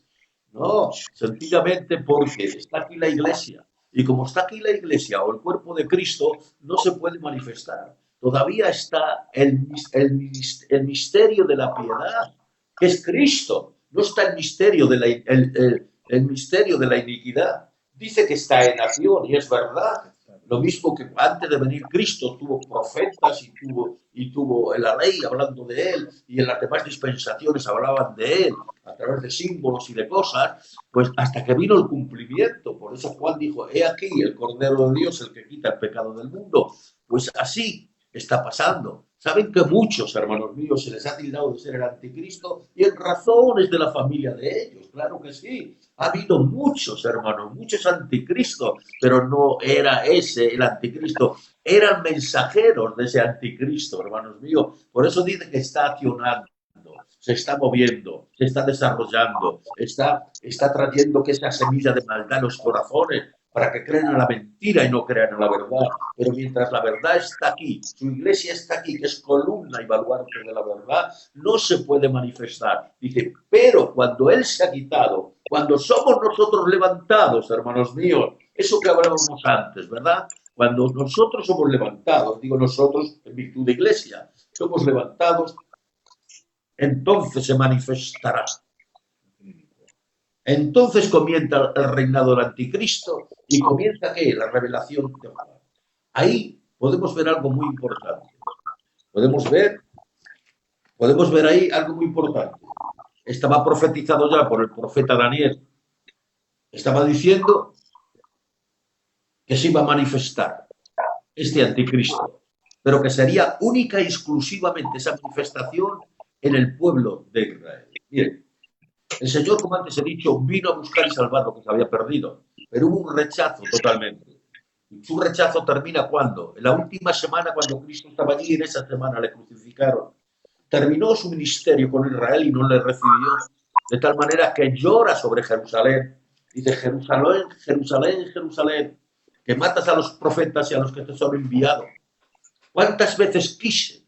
C: No, sencillamente porque está aquí la iglesia. Y como está aquí la iglesia o el cuerpo de Cristo, no se puede manifestar. Todavía está el misterio de la piedad, que es Cristo. No está el misterio el misterio de la iniquidad. Dice que está en acción y es verdad. Lo mismo que antes de venir Cristo tuvo profetas y tuvo en la ley hablando de él y en las demás dispensaciones hablaban de él a través de símbolos y de cosas, pues hasta que vino el cumplimiento. Por eso Juan dijo, he aquí el Cordero de Dios, el que quita el pecado del mundo. Pues así está pasando. Saben que muchos, hermanos míos, se les ha tildado de ser el anticristo y en razones de la familia de ellos, claro que sí. Ha habido muchos, hermanos, muchos anticristos, pero no era ese el anticristo, eran mensajeros de ese anticristo, hermanos míos. Por eso dice que está accionando, se está moviendo, se está desarrollando, está trayendo que esa semilla de maldad en los corazones para que crean en la mentira y no crean en la verdad. Pero mientras la verdad está aquí, su iglesia está aquí, que es columna y baluarte de la verdad, no se puede manifestar. Dice, pero cuando Él se ha quitado, cuando somos nosotros levantados, hermanos míos, eso que hablábamos antes, ¿verdad? Cuando nosotros somos levantados, digo nosotros en virtud de iglesia, somos levantados, entonces se manifestará. Entonces comienza el reinado del anticristo y comienza ¿qué? La revelación de Juan. Ahí podemos ver algo muy importante. Podemos ver ahí algo muy importante. Estaba profetizado ya por el profeta Daniel. Estaba diciendo que se iba a manifestar este anticristo, pero que sería única y exclusivamente esa manifestación en el pueblo de Israel. Miren, el Señor, como antes he dicho, vino a buscar y salvar lo que se había perdido, pero hubo un rechazo totalmente. Y su rechazo termina ¿cuándo? En la última semana, cuando Cristo estaba allí, en esa semana le crucificaron. Terminó su ministerio con Israel y no le recibió, de tal manera que llora sobre Jerusalén. Dice, Jerusalén, Jerusalén, Jerusalén, que matas a los profetas y a los que te son enviados. ¿Cuántas veces quise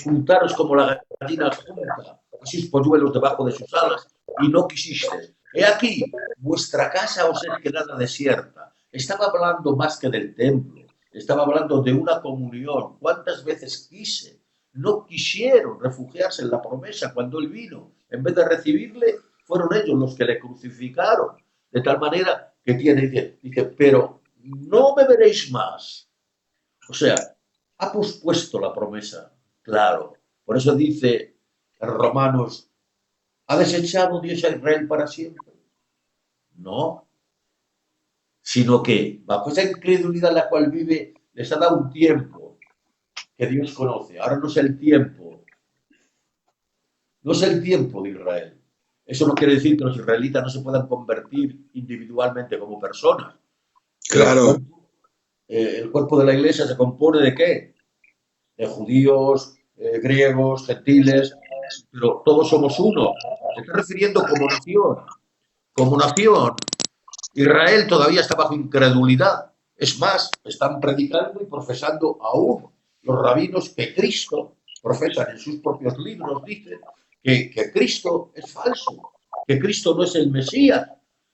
C: juntaros como la gallina junta a sus polluelos debajo de sus alas y no quisiste? He aquí, vuestra casa os es quedada desierta. Estaba hablando más que del templo, estaba hablando de una comunión. ¿Cuántas veces quise? No quisieron refugiarse en la promesa cuando Él vino. En vez de recibirle, fueron ellos los que le crucificaron. De tal manera que dice, pero no me veréis más. O sea, ha pospuesto la promesa, claro. Por eso dice en Romanos, ¿ha desechado Dios a Israel para siempre? No, sino que bajo esa incredulidad en la cual vive, les ha dado un tiempo que Dios conoce. Ahora no es el tiempo de Israel. Eso no quiere decir que los israelitas no se puedan convertir individualmente como personas.
B: Claro.
C: El cuerpo de la iglesia se compone ¿de qué? De judíos, griegos, gentiles, pero todos somos uno. Se está refiriendo como nación. Como nación, Israel todavía está bajo incredulidad. Es más, están predicando y profesando aún los rabinos que Cristo, profesan en sus propios libros, dicen que Cristo es falso, que Cristo no es el Mesías.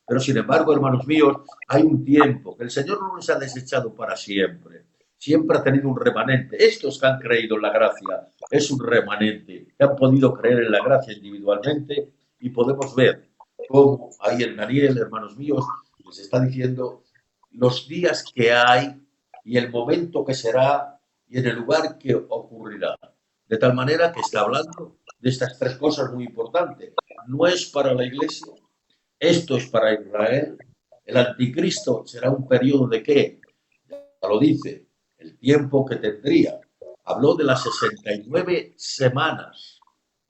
C: Pero sin embargo, hermanos míos, hay un tiempo que el Señor no nos ha desechado para siempre. Siempre ha tenido un remanente. Estos que han creído en la gracia es un remanente, que han podido creer en la gracia individualmente y podemos ver cómo ahí en Daniel, hermanos míos, les está diciendo los días que hay y el momento que será y en el lugar que ocurrirá. De tal manera que está hablando de estas tres cosas muy importantes. No es para la iglesia, esto es para Israel. El anticristo será un periodo de ¿qué? Ya lo dice, el tiempo que tendría. Habló de las 69 semanas.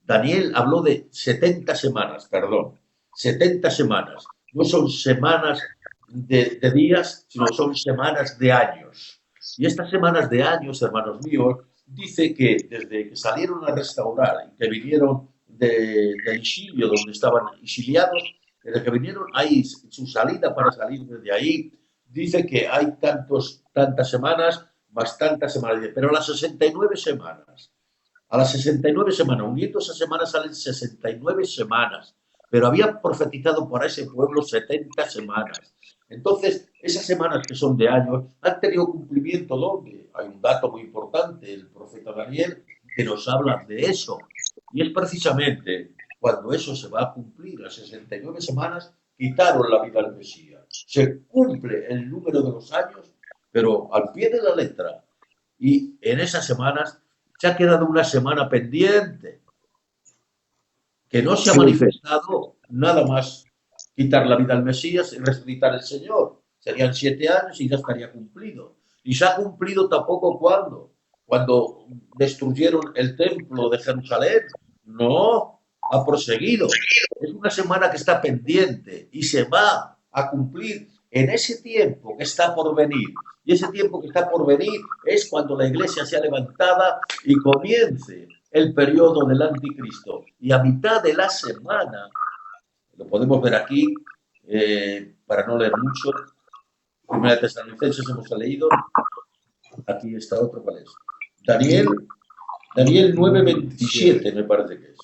C: Daniel habló de 70 semanas, perdón. 70 semanas. No son semanas de días, sino son semanas de años. Y estas semanas de años, hermanos míos, dice que desde que salieron a restaurar y que vinieron del exilio, donde estaban exiliados, desde que vinieron, ahí su salida para salir desde ahí, dice que hay tantas semanas, más tantas semanas, pero a las 69 semanas, uniendo esas semanas salen 69 semanas, pero había profetizado para ese pueblo 70 semanas. Entonces, esas semanas que son de años han tenido cumplimiento. ¿Dónde? Hay un dato muy importante, el profeta Daniel, que nos habla de eso. Y es precisamente cuando eso se va a cumplir, las 69 semanas, quitaron la vida al Mesías. Se cumple el número de los años, pero al pie de la letra. Y en esas semanas se ha quedado una semana pendiente, que no se ha manifestado nada más quitar la vida al Mesías y resucitar al Señor. Serían 7 años y ya estaría cumplido. Y se ha cumplido tampoco cuando destruyeron el templo de Jerusalén. No, ha proseguido. Es una semana que está pendiente y se va a cumplir en ese tiempo que está por venir. Y ese tiempo que está por venir es cuando la iglesia sea levantada y comience el periodo del anticristo. Y a mitad de la semana, lo podemos ver aquí, para no leer mucho, Primera Tesalonicenses hemos leído, aquí está otro, ¿cuál es? Daniel 9:27 me parece que es.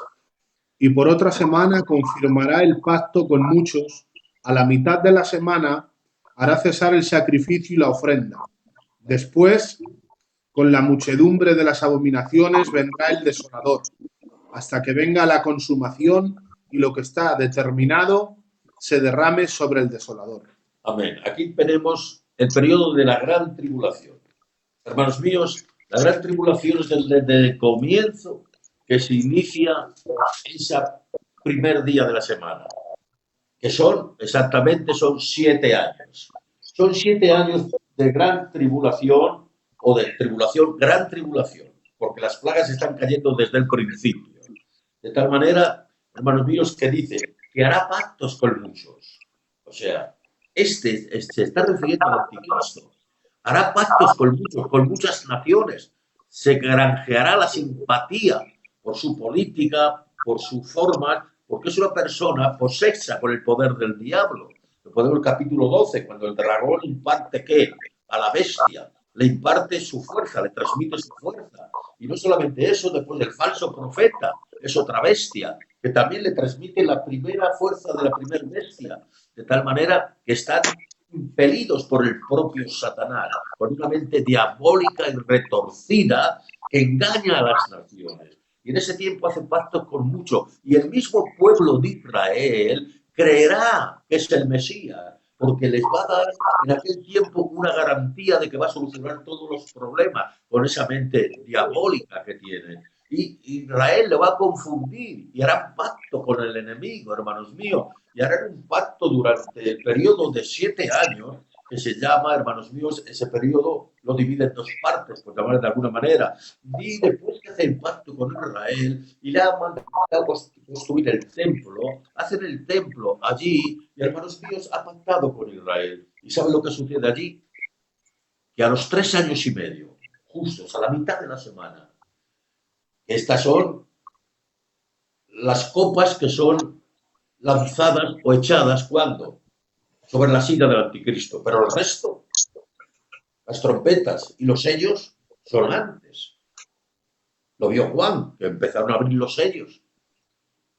A: Y por otra semana confirmará el pacto con muchos, a la mitad de la semana hará cesar el sacrificio y la ofrenda. Después, con la muchedumbre de las abominaciones vendrá el desolador, hasta que venga la consumación y lo que está determinado se derrame sobre el desolador.
C: Amén. Aquí tenemos el periodo de la gran tribulación. Hermanos míos, la gran tribulación es desde el comienzo que se inicia ese primer día de la semana, que son 7 años. Son 7 años de gran tribulación o de tribulación, gran tribulación, porque las plagas están cayendo desde el principio. De tal manera, hermanos míos, que dice que hará pactos con muchos. O sea, se está refiriendo al anticristo. Hará pactos con muchos, con muchas naciones. Se granjeará la simpatía por su política, por su forma, porque es una persona poseída por el poder del diablo. Lo podemos en el capítulo 12, cuando el dragón imparte ¿qué? A la bestia. Le imparte su fuerza, le transmite su fuerza. Y no solamente eso, después del falso profeta, es otra bestia, que también le transmite la primera fuerza de la primera bestia, de tal manera que están impelidos por el propio Satanás, con una mente diabólica y retorcida que engaña a las naciones. Y en ese tiempo hace pactos con muchos. Y el mismo pueblo de Israel creerá que es el Mesías, porque les va a dar en aquel tiempo una garantía de que va a solucionar todos los problemas con esa mente diabólica que tiene. Y Israel le va a confundir y hará un pacto con el enemigo, hermanos míos, y harán un pacto durante el periodo de 7 años, que se llama, hermanos míos, ese periodo lo divide en 2 partes, por llamarlo de alguna manera. Y después que hace el pacto con Israel y le ha mandado a construir el templo, hacen el templo allí, y hermanos míos, ha pactado con Israel. ¿Y saben lo que sucede allí? Que a los 3 años y medio, justos, a la mitad de la semana, estas son las copas que son lanzadas o echadas, ¿cuándo? Sobre la silla del anticristo. Pero el resto, las trompetas y los sellos, son antes. Lo vio Juan, que empezaron a abrir los sellos.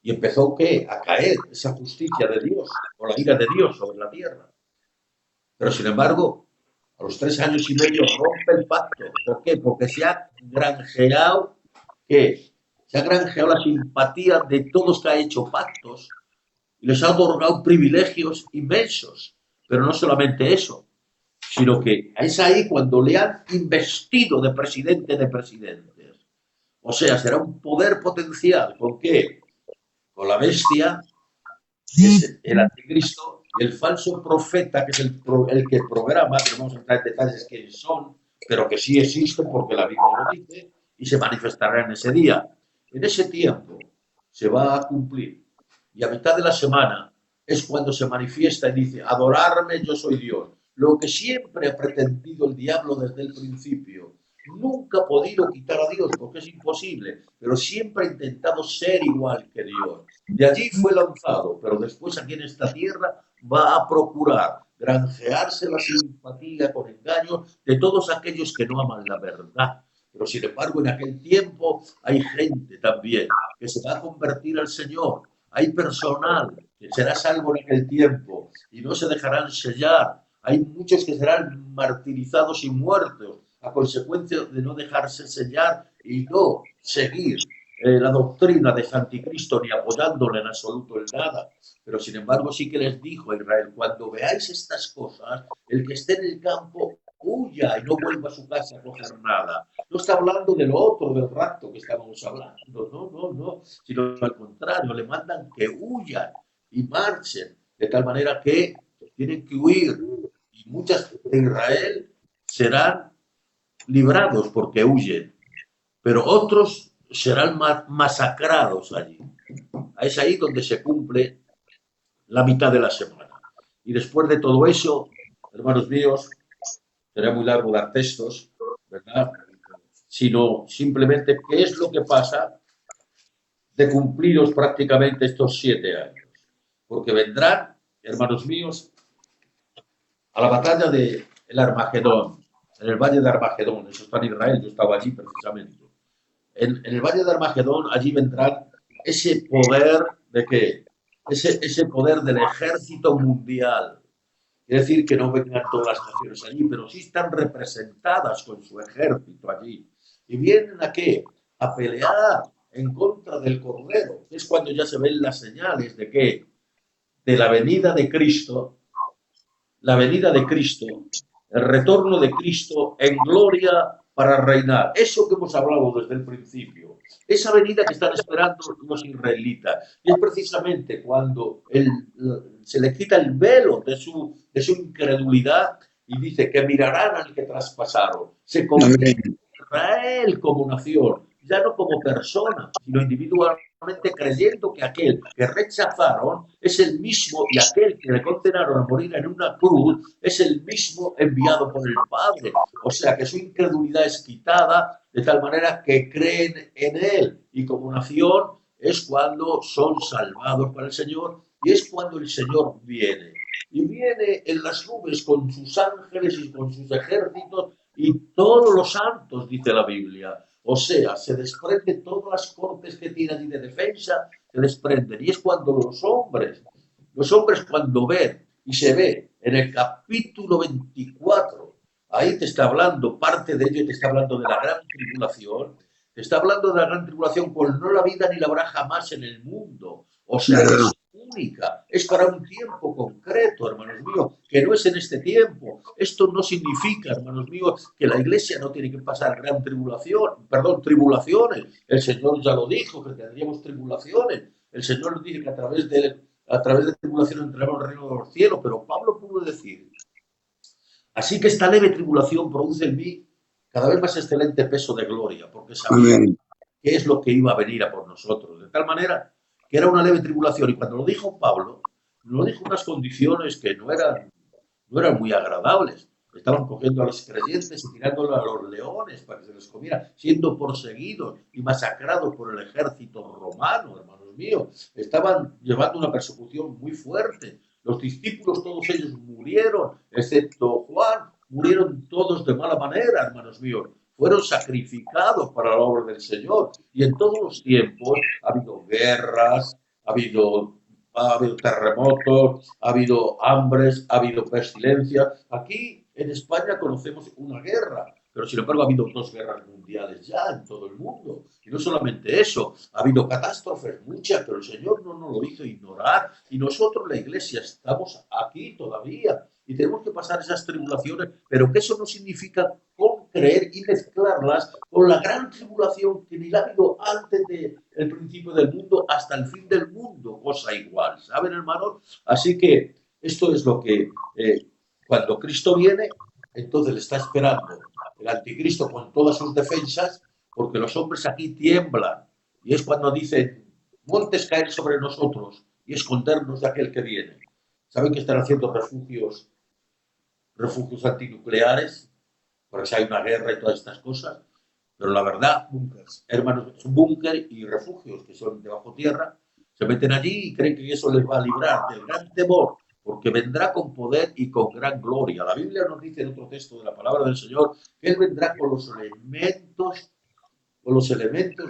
C: Y empezó, ¿qué? A caer esa justicia de Dios, o la ira de Dios sobre la tierra. Pero, sin embargo, a los 3 años y medio rompe el pacto. ¿Por qué? Porque se ha granjeado, ¿qué? Se ha granjeado la simpatía de todos que ha hecho pactos y les ha otorgado privilegios inmensos. Pero no solamente eso, sino que es ahí cuando le han investido de presidente de presidentes. O sea, será un poder potencial. ¿Con qué? Con la bestia, que es el anticristo, y el falso profeta, que es el que programa, que no vamos a entrar en detalles que son, pero que sí existen porque la Biblia lo dice, y se manifestará en ese día. En ese tiempo se va a cumplir. Y a mitad de la semana es cuando se manifiesta y dice, adorarme, yo soy Dios. Lo que siempre ha pretendido el diablo desde el principio, nunca ha podido quitar a Dios porque es imposible, pero siempre ha intentado ser igual que Dios. De allí fue lanzado, pero después aquí en esta tierra va a procurar granjearse la simpatía con engaño de todos aquellos que no aman la verdad. Pero sin embargo, en aquel tiempo hay gente también que se va a convertir al Señor. Hay personal que será salvo en aquel tiempo y no se dejarán sellar. Hay muchos que serán martirizados y muertos a consecuencia de no dejarse sellar y no seguir la doctrina de Anticristo ni apoyándole en absoluto en nada. Pero sin embargo sí que les dijo a Israel, cuando veáis estas cosas, el que esté en el campo huya y no vuelva a su casa a coger nada. No está hablando de lo otro, del rapto que estábamos hablando, no, sino al contrario, le mandan que huyan y marchen, de tal manera que tienen que huir y muchas de Israel serán librados porque huyen, pero otros serán masacrados allí. Es ahí donde se cumple la mitad de la semana. Y después de todo eso, hermanos míos, será muy largo dar textos, ¿verdad? Sino simplemente qué es lo que pasa de cumplidos prácticamente estos 7 años. Porque vendrán, hermanos míos, a la batalla de el Armagedón, en el valle de Armagedón, eso está en Israel, yo estaba allí precisamente. En el valle de Armagedón, allí vendrá ese poder de qué? Ese poder del ejército mundial. Es decir, que no vengan todas las naciones allí, pero sí están representadas con su ejército allí. ¿Y vienen a qué? A pelear en contra del Cordero. Es cuando ya se ven las señales de qué? De la venida de Cristo, la venida de Cristo, el retorno de Cristo en gloria para reinar. Eso que hemos hablado desde el principio, esa venida que están esperando los israelitas. Y es precisamente cuando se le quita el velo de su incredulidad y dice que mirarán al que traspasaron. Se convierte en Israel como nación, ya no como persona, sino individualmente creyendo que aquel que rechazaron es el mismo y aquel que le condenaron a morir en una cruz es el mismo enviado por el Padre. O sea que su incredulidad es quitada de tal manera que creen en Él y como nación es cuando son salvados por el Señor y es cuando el Señor viene. Y viene en las nubes con sus ángeles y con sus ejércitos y todos los santos, dice la Biblia. O sea, se desprenden todas las cortes que tiene allí de defensa, se desprenden. Y es cuando los hombres cuando ven y se ve en el capítulo 24, ahí te está hablando, parte de ello te está hablando de la gran tribulación, te está hablando de la gran tribulación, pues no la vida ni la habrá jamás en el mundo. O sea, es única, es para un tiempo concreto, hermanos míos, que no es en este tiempo. Esto no significa, hermanos míos, que la iglesia no tiene que pasar gran tribulación, perdón, tribulaciones. El Señor ya lo dijo, que tendríamos tribulaciones. El Señor nos dice que a través de tribulación entraremos en el reino de los cielos, pero Pablo pudo decir, así que esta leve tribulación produce en mí cada vez más excelente peso de gloria, porque sabía qué es lo que iba a venir a por nosotros, de tal manera que era una leve tribulación, y cuando lo dijo Pablo, lo dijo unas condiciones que no eran muy agradables. Estaban cogiendo a los creyentes y tirándolos a los leones para que se les comiera, siendo perseguidos y masacrados por el ejército romano, hermanos míos. Estaban llevando una persecución muy fuerte. Los discípulos, todos ellos murieron, excepto Juan, murieron todos de mala manera, hermanos míos. Fueron sacrificados para la obra del Señor. Y en todos los tiempos ha habido guerras, ha habido terremotos, ha habido hambres, ha habido pestilencia. Aquí en España conocemos una guerra, pero sin embargo ha habido 2 guerras mundiales ya en todo el mundo. Y no solamente eso, ha habido catástrofes muchas, pero el Señor no nos lo hizo ignorar. Y nosotros, la Iglesia, estamos aquí todavía y tenemos que pasar esas tribulaciones, pero que eso no significa con creer y mezclarlas con la gran tribulación que ni la ha habido antes del principio del mundo hasta el fin del mundo, cosa igual, ¿saben, hermanos? Así que esto es lo que cuando Cristo viene, entonces le está esperando el anticristo con todas sus defensas, porque los hombres aquí tiemblan, y es cuando dicen, montes caer sobre nosotros y escondernos de aquel que viene. ¿Saben que están haciendo refugios antinucleares? porque si hay una guerra y todas estas cosas, pero la verdad,
A: Búnkers.
C: hermanos, es un búnker y refugios que son debajo tierra, se meten allí y creen que eso les va a librar del gran temor, porque vendrá con poder y con gran gloria. La Biblia nos dice en otro texto de la palabra del Señor que Él vendrá con los elementos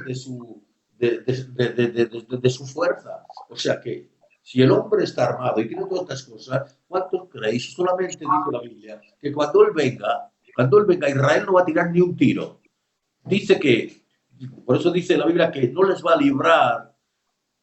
C: de su fuerza. O sea que si el hombre está armado y tiene todas estas cosas, ¿cuántos creéis? Solamente dice la Biblia que cuando Él venga, Israel no va a tirar ni un tiro. Dice que, por eso dice la Biblia que no les va a librar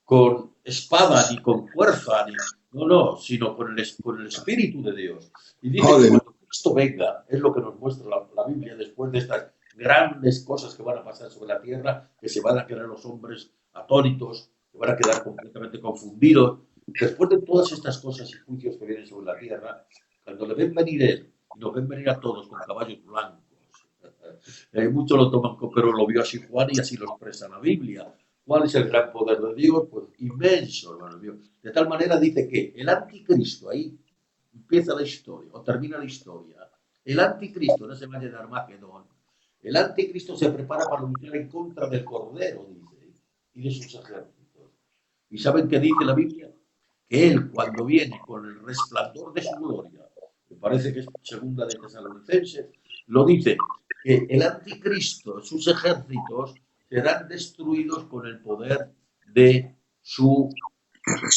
C: con espada ni con fuerza, no, sino con el Espíritu de Dios. Y dice que cuando Cristo venga, es lo que nos muestra la Biblia después de estas grandes cosas que van a pasar sobre la tierra, que se van a quedar los hombres atónitos, que van a quedar completamente confundidos. Después de todas estas cosas y juicios que vienen sobre la tierra, cuando le ven venir Él, y nos ven venir a todos con caballos blancos, muchos lo toman, pero lo vio así Juan y así lo expresa la Biblia. ¿Cuál es el gran poder de Dios? Pues inmenso, hermano mío. De tal manera dice que el anticristo, ahí empieza la historia, o termina la historia. El anticristo no se va a llenar Armagedón. El anticristo se prepara para luchar en contra del Cordero, dice, y de sus ejércitos. ¿Y saben qué dice la Biblia? Que él, cuando viene con el resplandor de su gloria, me parece que es segunda de Tesalonicenses, lo dice, que el anticristo, sus ejércitos, serán destruidos con el poder de su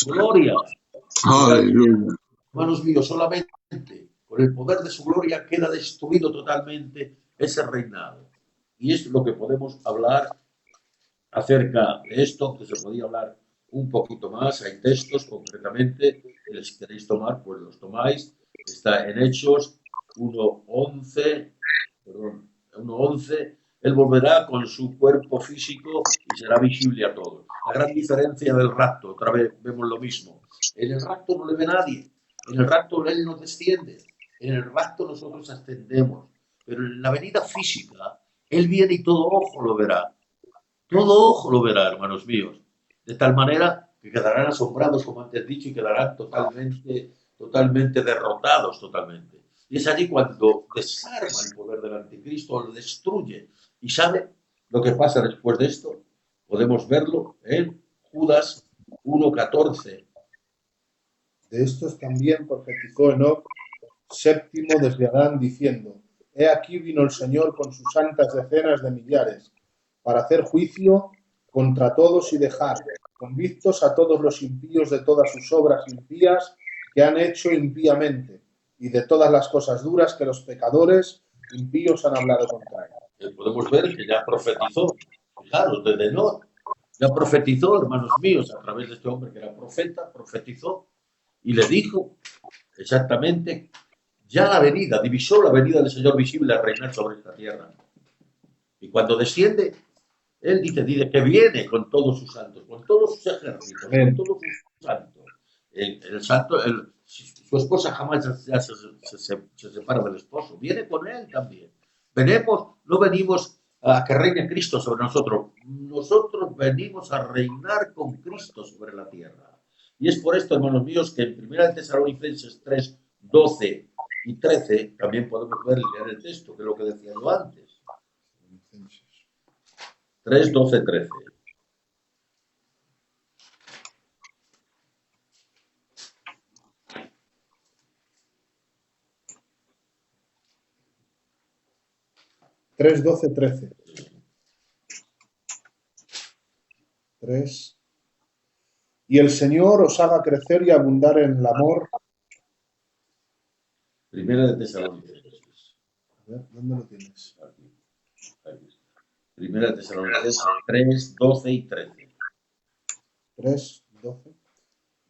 C: gloria.
B: Aleluya.
C: Hermanos míos, solamente con el poder de su gloria queda destruido totalmente ese reinado. Y es lo que podemos hablar acerca de esto, que se podía hablar un poquito más. Hay textos concretamente, que si queréis tomar, pues los tomáis. Está en Hechos 1:11, Él volverá con su cuerpo físico y será visible a todos. La gran diferencia del rapto, otra vez vemos lo mismo. En el rapto no le ve nadie, en el rapto Él no desciende, en el rapto nosotros ascendemos, pero en la venida física, Él viene y todo ojo lo verá. Todo ojo lo verá, hermanos míos. De tal manera que quedarán asombrados, como antes he dicho, y quedarán totalmente derrotados, totalmente. Y es allí cuando desarma el poder del anticristo, lo destruye. ¿Y sabe lo que pasa después de esto? Podemos verlo en Judas 1:14.
A: De estos también profetizó Enoc, séptimo desde Adán, diciendo: He aquí vino el Señor con sus santas decenas de millares, para hacer juicio contra todos y dejar convictos a todos los impíos de todas sus obras impías que han hecho impíamente, y de todas las cosas duras que los pecadores impíos han hablado contra él.
C: Podemos ver que ya profetizó, fijaros, desde Enoc, ya profetizó, hermanos míos, a través de este hombre que era profeta, profetizó y le dijo exactamente ya la venida, divisó la venida del Señor visible a reinar sobre esta tierra. Y cuando desciende, Él dice que viene con todos sus santos, con todos sus ejércitos, con todos sus santos. El santo, su esposa jamás se separa del esposo, viene con él también. No venimos a que reine Cristo sobre nosotros, nosotros venimos a reinar con Cristo sobre la tierra. Y es por esto, hermanos míos, que en 1 Tesalonicenses 3:12 y 13 también podemos ver y leer el texto, que es lo que decía yo antes. 3:12, 13.
A: Tres, 12, 13. 3. Y el Señor os haga crecer y abundar en el amor.
C: Primera de Tesalonicenses.
A: A ver, ¿dónde lo tienes?
C: Aquí. Primera de Tesalonicenses 3:12 y 13.
A: 3, 12.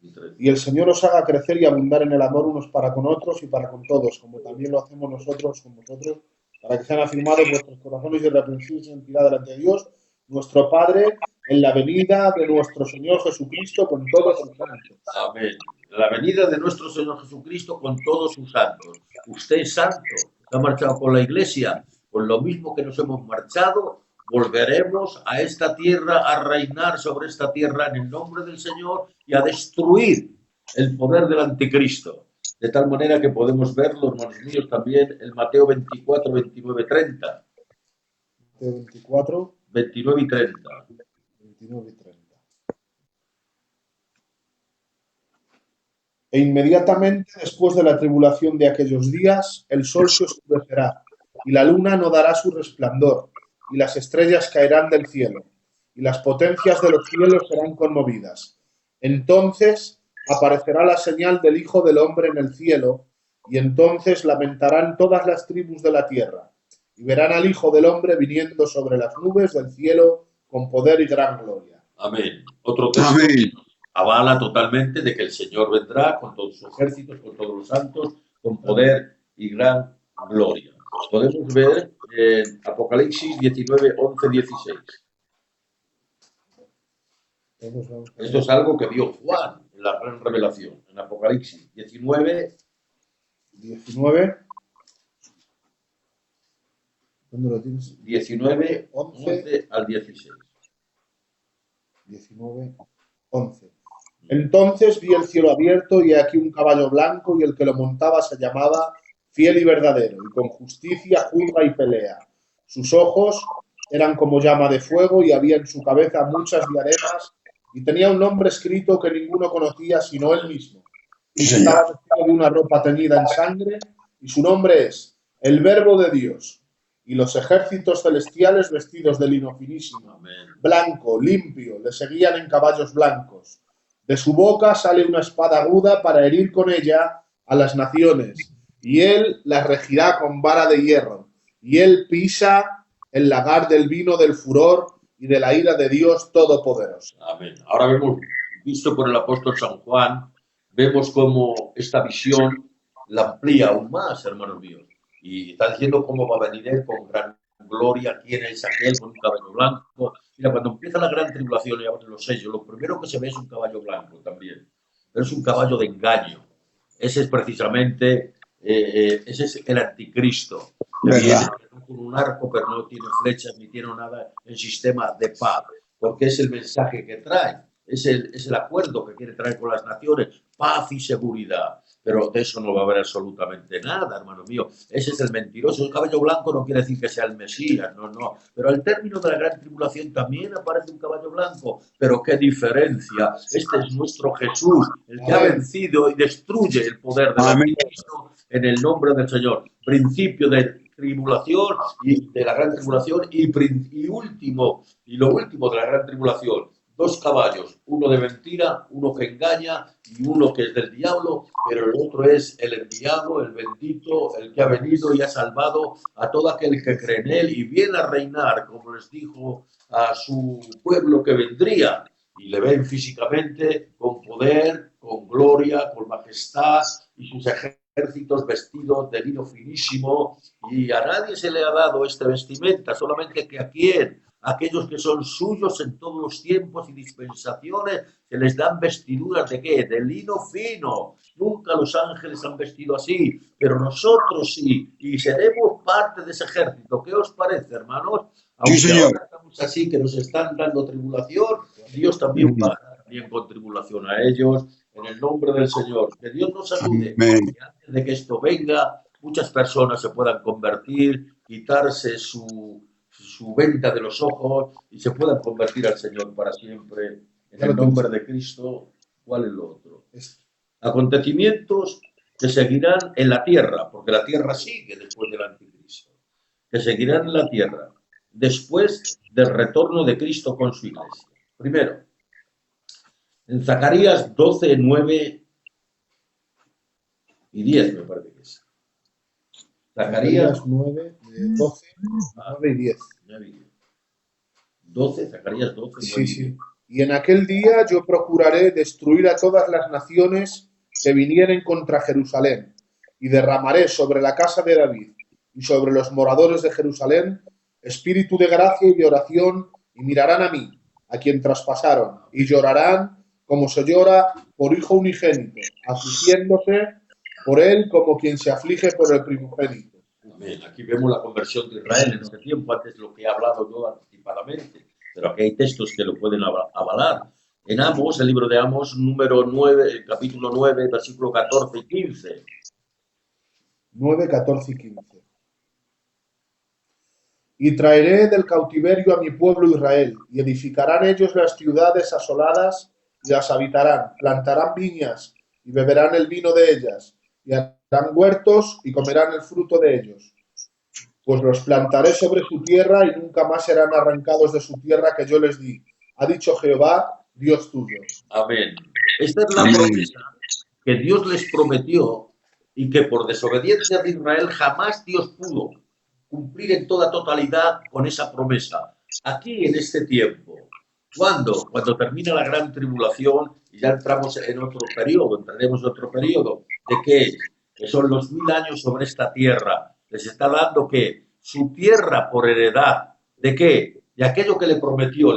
C: Y 13.
A: Y el Señor os haga crecer y abundar en el amor unos para con otros y para con todos, como también lo hacemos nosotros con vosotros, para que sean afirmados vuestros corazones irreprensibles en santidad delante de Dios, nuestro Padre, en la venida de nuestro Señor Jesucristo con todos sus santos.
C: Amén. La venida de nuestro Señor Jesucristo con todos sus santos. Usted es santo, se ha marchado con la iglesia, con lo mismo que nos hemos marchado, volveremos a esta tierra, a reinar sobre esta tierra en el nombre del Señor y a destruir el poder del anticristo. de tal manera que podemos verlo, hermanos míos, también en Mateo 24, 29, 30.
A: Mateo 24,
C: 29 y 30.
A: 29 y 30. E inmediatamente después de la tribulación de aquellos días, el sol se oscurecerá, y la luna no dará su resplandor, y las estrellas caerán del cielo, y las potencias de los cielos serán conmovidas. Entonces aparecerá la señal del Hijo del Hombre en el cielo, y entonces lamentarán todas las tribus de la tierra, y verán al Hijo del Hombre viniendo sobre las nubes del cielo con poder y gran gloria.
C: Amén. Otro texto que avala totalmente de que el Señor vendrá con todos sus ejércitos, con todos los santos, con poder y gran gloria. Podemos ver en Apocalipsis 19, 11, 16. Esto es algo que vio Juan en la gran revelación, en Apocalipsis 19.
A: 19. ¿Dónde lo tienes?
C: 19, 11 al 16.
A: 19, 11. Entonces vi el cielo abierto y aquí un caballo blanco, y el que lo montaba se llamaba Fiel y Verdadero, y con justicia juzga y pelea. Sus ojos eran como llama de fuego, y había en su cabeza muchas diademas, y tenía un nombre escrito que ninguno conocía sino él mismo. Y estaba vestido de una ropa teñida en sangre, y su nombre es el Verbo de Dios. Y los ejércitos celestiales, vestidos de lino finísimo,
C: Amén.
A: blanco, limpio, le seguían en caballos blancos. De su boca sale una espada aguda para herir con ella a las naciones, y él las regirá con vara de hierro, y él pisa el lagar del vino del furor y de la ira de Dios Todopoderoso.
C: Amén. Ahora vemos, visto por el apóstol San Juan, vemos cómo esta visión la amplía aún más, hermanos míos. Y está diciendo cómo va a venir él con gran gloria, quién es aquel con un caballo blanco. Mira, cuando empieza la gran tribulación y abren los sellos, lo primero que se ve es un caballo blanco también. Pero es un caballo de engaño. Ese es precisamente, ese es el anticristo. Que viene con un arco, pero no tiene flechas ni tiene nada en sistema de paz. Porque es el mensaje que trae. Es el acuerdo que quiere traer con las naciones, paz y seguridad. Pero de eso no va a haber absolutamente nada, hermano mío. Ese es el mentiroso. El caballo blanco no quiere decir que sea el Mesías, no. Pero al término de la gran tribulación también aparece un caballo blanco. Pero qué diferencia. Este es nuestro Jesús, el que ha vencido y destruye el poder del anticristo en el nombre del Señor. Principio de tribulación y de la gran tribulación y último, y lo último de la gran tribulación. Dos caballos, uno de mentira, uno que engaña y uno que es del diablo, pero el otro es el enviado, el bendito, el que ha venido y ha salvado a todo aquel que cree en él y viene a reinar, como les dijo a su pueblo que vendría. Y le ven físicamente con poder, con gloria, con majestad y sus ejércitos vestidos de lino finísimo, y a nadie se le ha dado esta vestimenta, solamente que a quién. Aquellos que son suyos en todos los tiempos y dispensaciones, se les dan vestiduras de ¿qué? De lino fino. Nunca los ángeles han vestido así, pero nosotros sí, y seremos parte de ese ejército. ¿Qué os parece, hermanos? Aunque
B: sí, señor.
C: ahora estamos así, que nos están dando tribulación, Dios también pagará también con tribulación a ellos, en el nombre del Señor. Que Dios nos ayude.
B: Amén.
C: Que antes de que esto venga, muchas personas se puedan convertir, quitarse su venta de los ojos y se puedan convertir al Señor para siempre. En el nombre de Cristo, ¿cuál es lo otro? Acontecimientos que seguirán en la tierra, porque la tierra sigue después del anticristo, que seguirán en la tierra después del retorno de Cristo con su iglesia. Primero, en Zacarías 12, 9 y 10, me parece que es.
A: Zacarías 9, 12, 9 y 10.
C: 12, Zacarías 12, 9 y 10.
A: Y en aquel día yo procuraré destruir a todas las naciones que vinieren contra Jerusalén, y derramaré sobre la casa de David y sobre los moradores de Jerusalén espíritu de gracia y de oración, y mirarán a mí, a quien traspasaron, y llorarán como se llora por hijo unigénito, afligiéndose por él como quien se aflige por el primogénito.
C: Amén. Aquí vemos la conversión de Israel en este tiempo, antes lo que he hablado yo anticipadamente, pero aquí hay textos que lo pueden avalar. en Amos, el libro de Amos, número 9, capítulo 9, versículo 14 y 15.
A: 9, 14 y 15. Y traeré del cautiverio a mi pueblo Israel, y edificarán ellos las ciudades asoladas, y las habitarán, plantarán viñas, y beberán el vino de ellas, y harán huertos, y comerán el fruto de ellos. Pues los plantaré sobre su tierra, y nunca más serán arrancados de su tierra que yo les di. Ha dicho Jehová, Dios tuyo.
C: Amén. Esta es la
B: Amén.
C: promesa que Dios les prometió y que por desobediencia de Israel jamás Dios pudo cumplir en toda totalidad con esa promesa. Aquí en este tiempo, ¿cuándo? Cuando termina la gran tribulación y ya entramos en otro periodo, entraremos en otro periodo. ¿De qué? Que son los 1000 años sobre esta tierra. Les está dando que su tierra por heredad. ¿De qué? De aquello que le prometió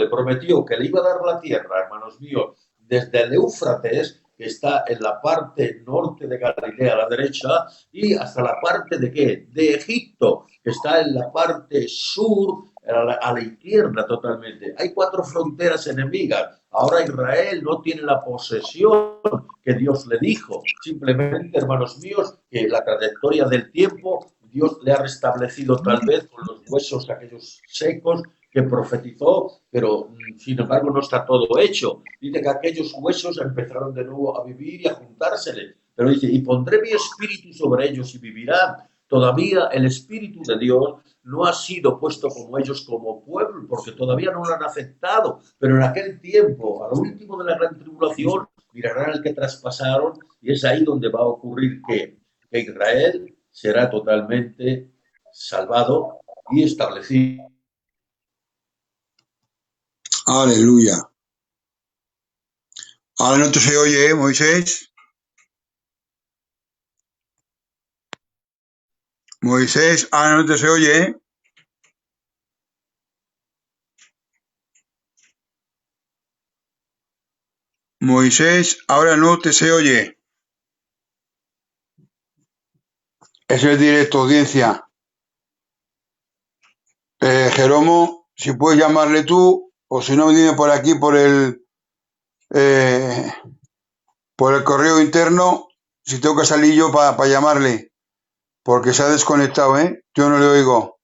C: que le iba a dar la tierra, hermanos míos, desde el Éufrates, que está en la parte norte de Galilea a la derecha, y hasta la parte de ¿qué? De Egipto, que está en la parte sur, a la izquierda totalmente. Hay 4 fronteras enemigas. Ahora Israel no tiene la posesión que Dios le dijo. Simplemente, hermanos míos, que la trayectoria del tiempo Dios le ha restablecido tal vez con los huesos aquellos secos que profetizó, pero sin embargo no está todo hecho. Dice que aquellos huesos empezaron de nuevo a vivir y a juntársele. Pero dice, y pondré mi espíritu sobre ellos y vivirán. Todavía el espíritu de Dios no ha sido puesto como ellos como pueblo, porque todavía no lo han aceptado. Pero en aquel tiempo, a lo último de la gran tribulación, mirarán al que traspasaron y es ahí donde va a ocurrir que Israel será totalmente salvado y establecido.
B: Aleluya. Ahora no te se oye, Moisés. Moisés, ahora no te se oye. Moisés, ahora no te se oye. Es el directo, audiencia. Jeromo, si puedes llamarle tú, o si no, dime por aquí, por el correo interno, si tengo que salir yo para llamarle, porque se ha desconectado, ¿eh? Yo no le oigo.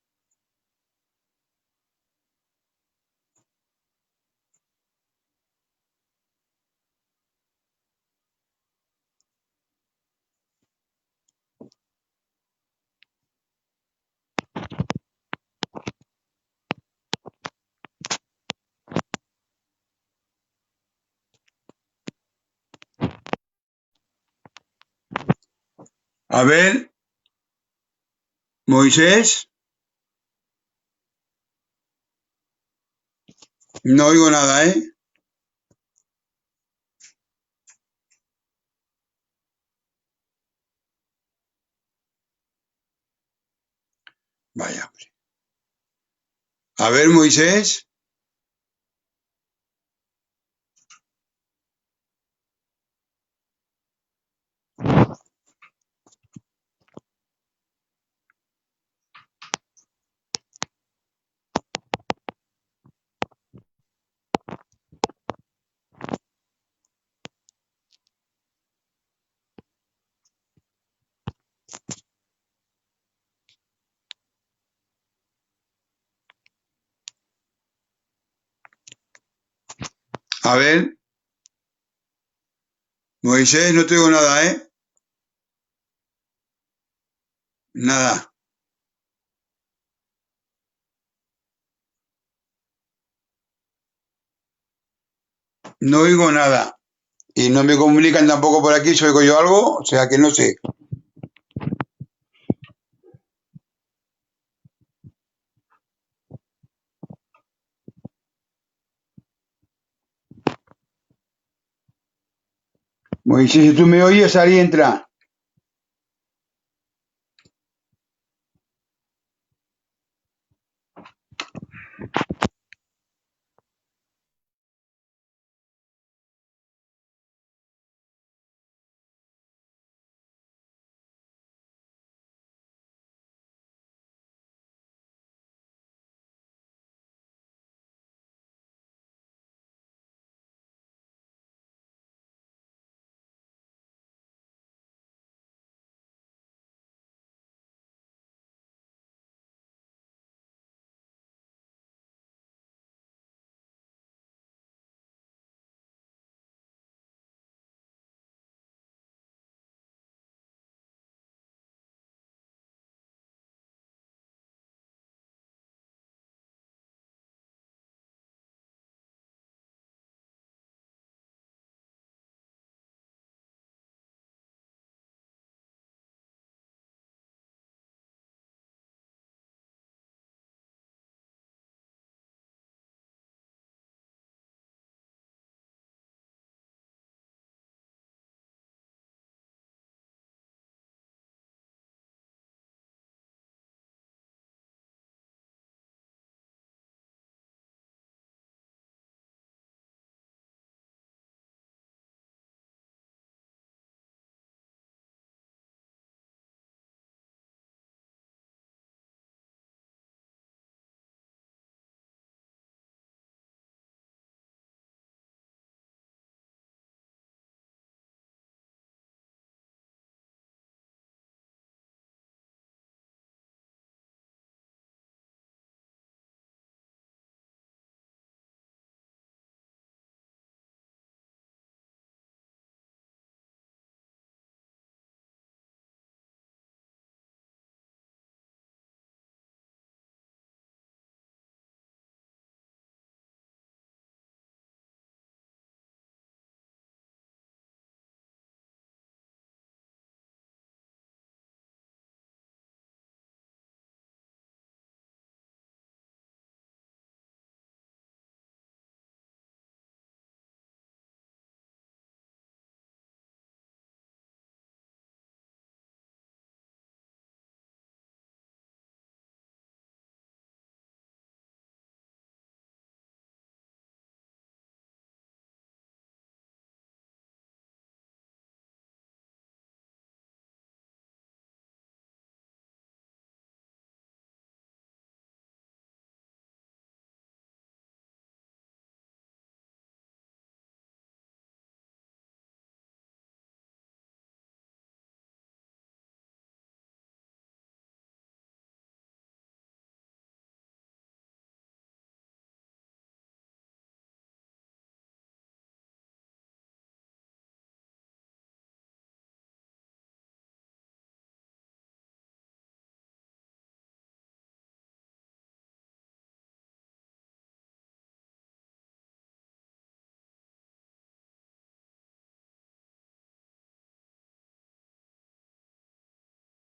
B: A ver, Moisés, no oigo nada, ¿eh? Vaya. A ver, Moisés. A ver, Moisés, no te oigo nada, ¿eh? Nada. No oigo nada. Y no me comunican tampoco por aquí si oigo yo algo, o sea que no sé. Moisés, si tú me oyes, ahí entra.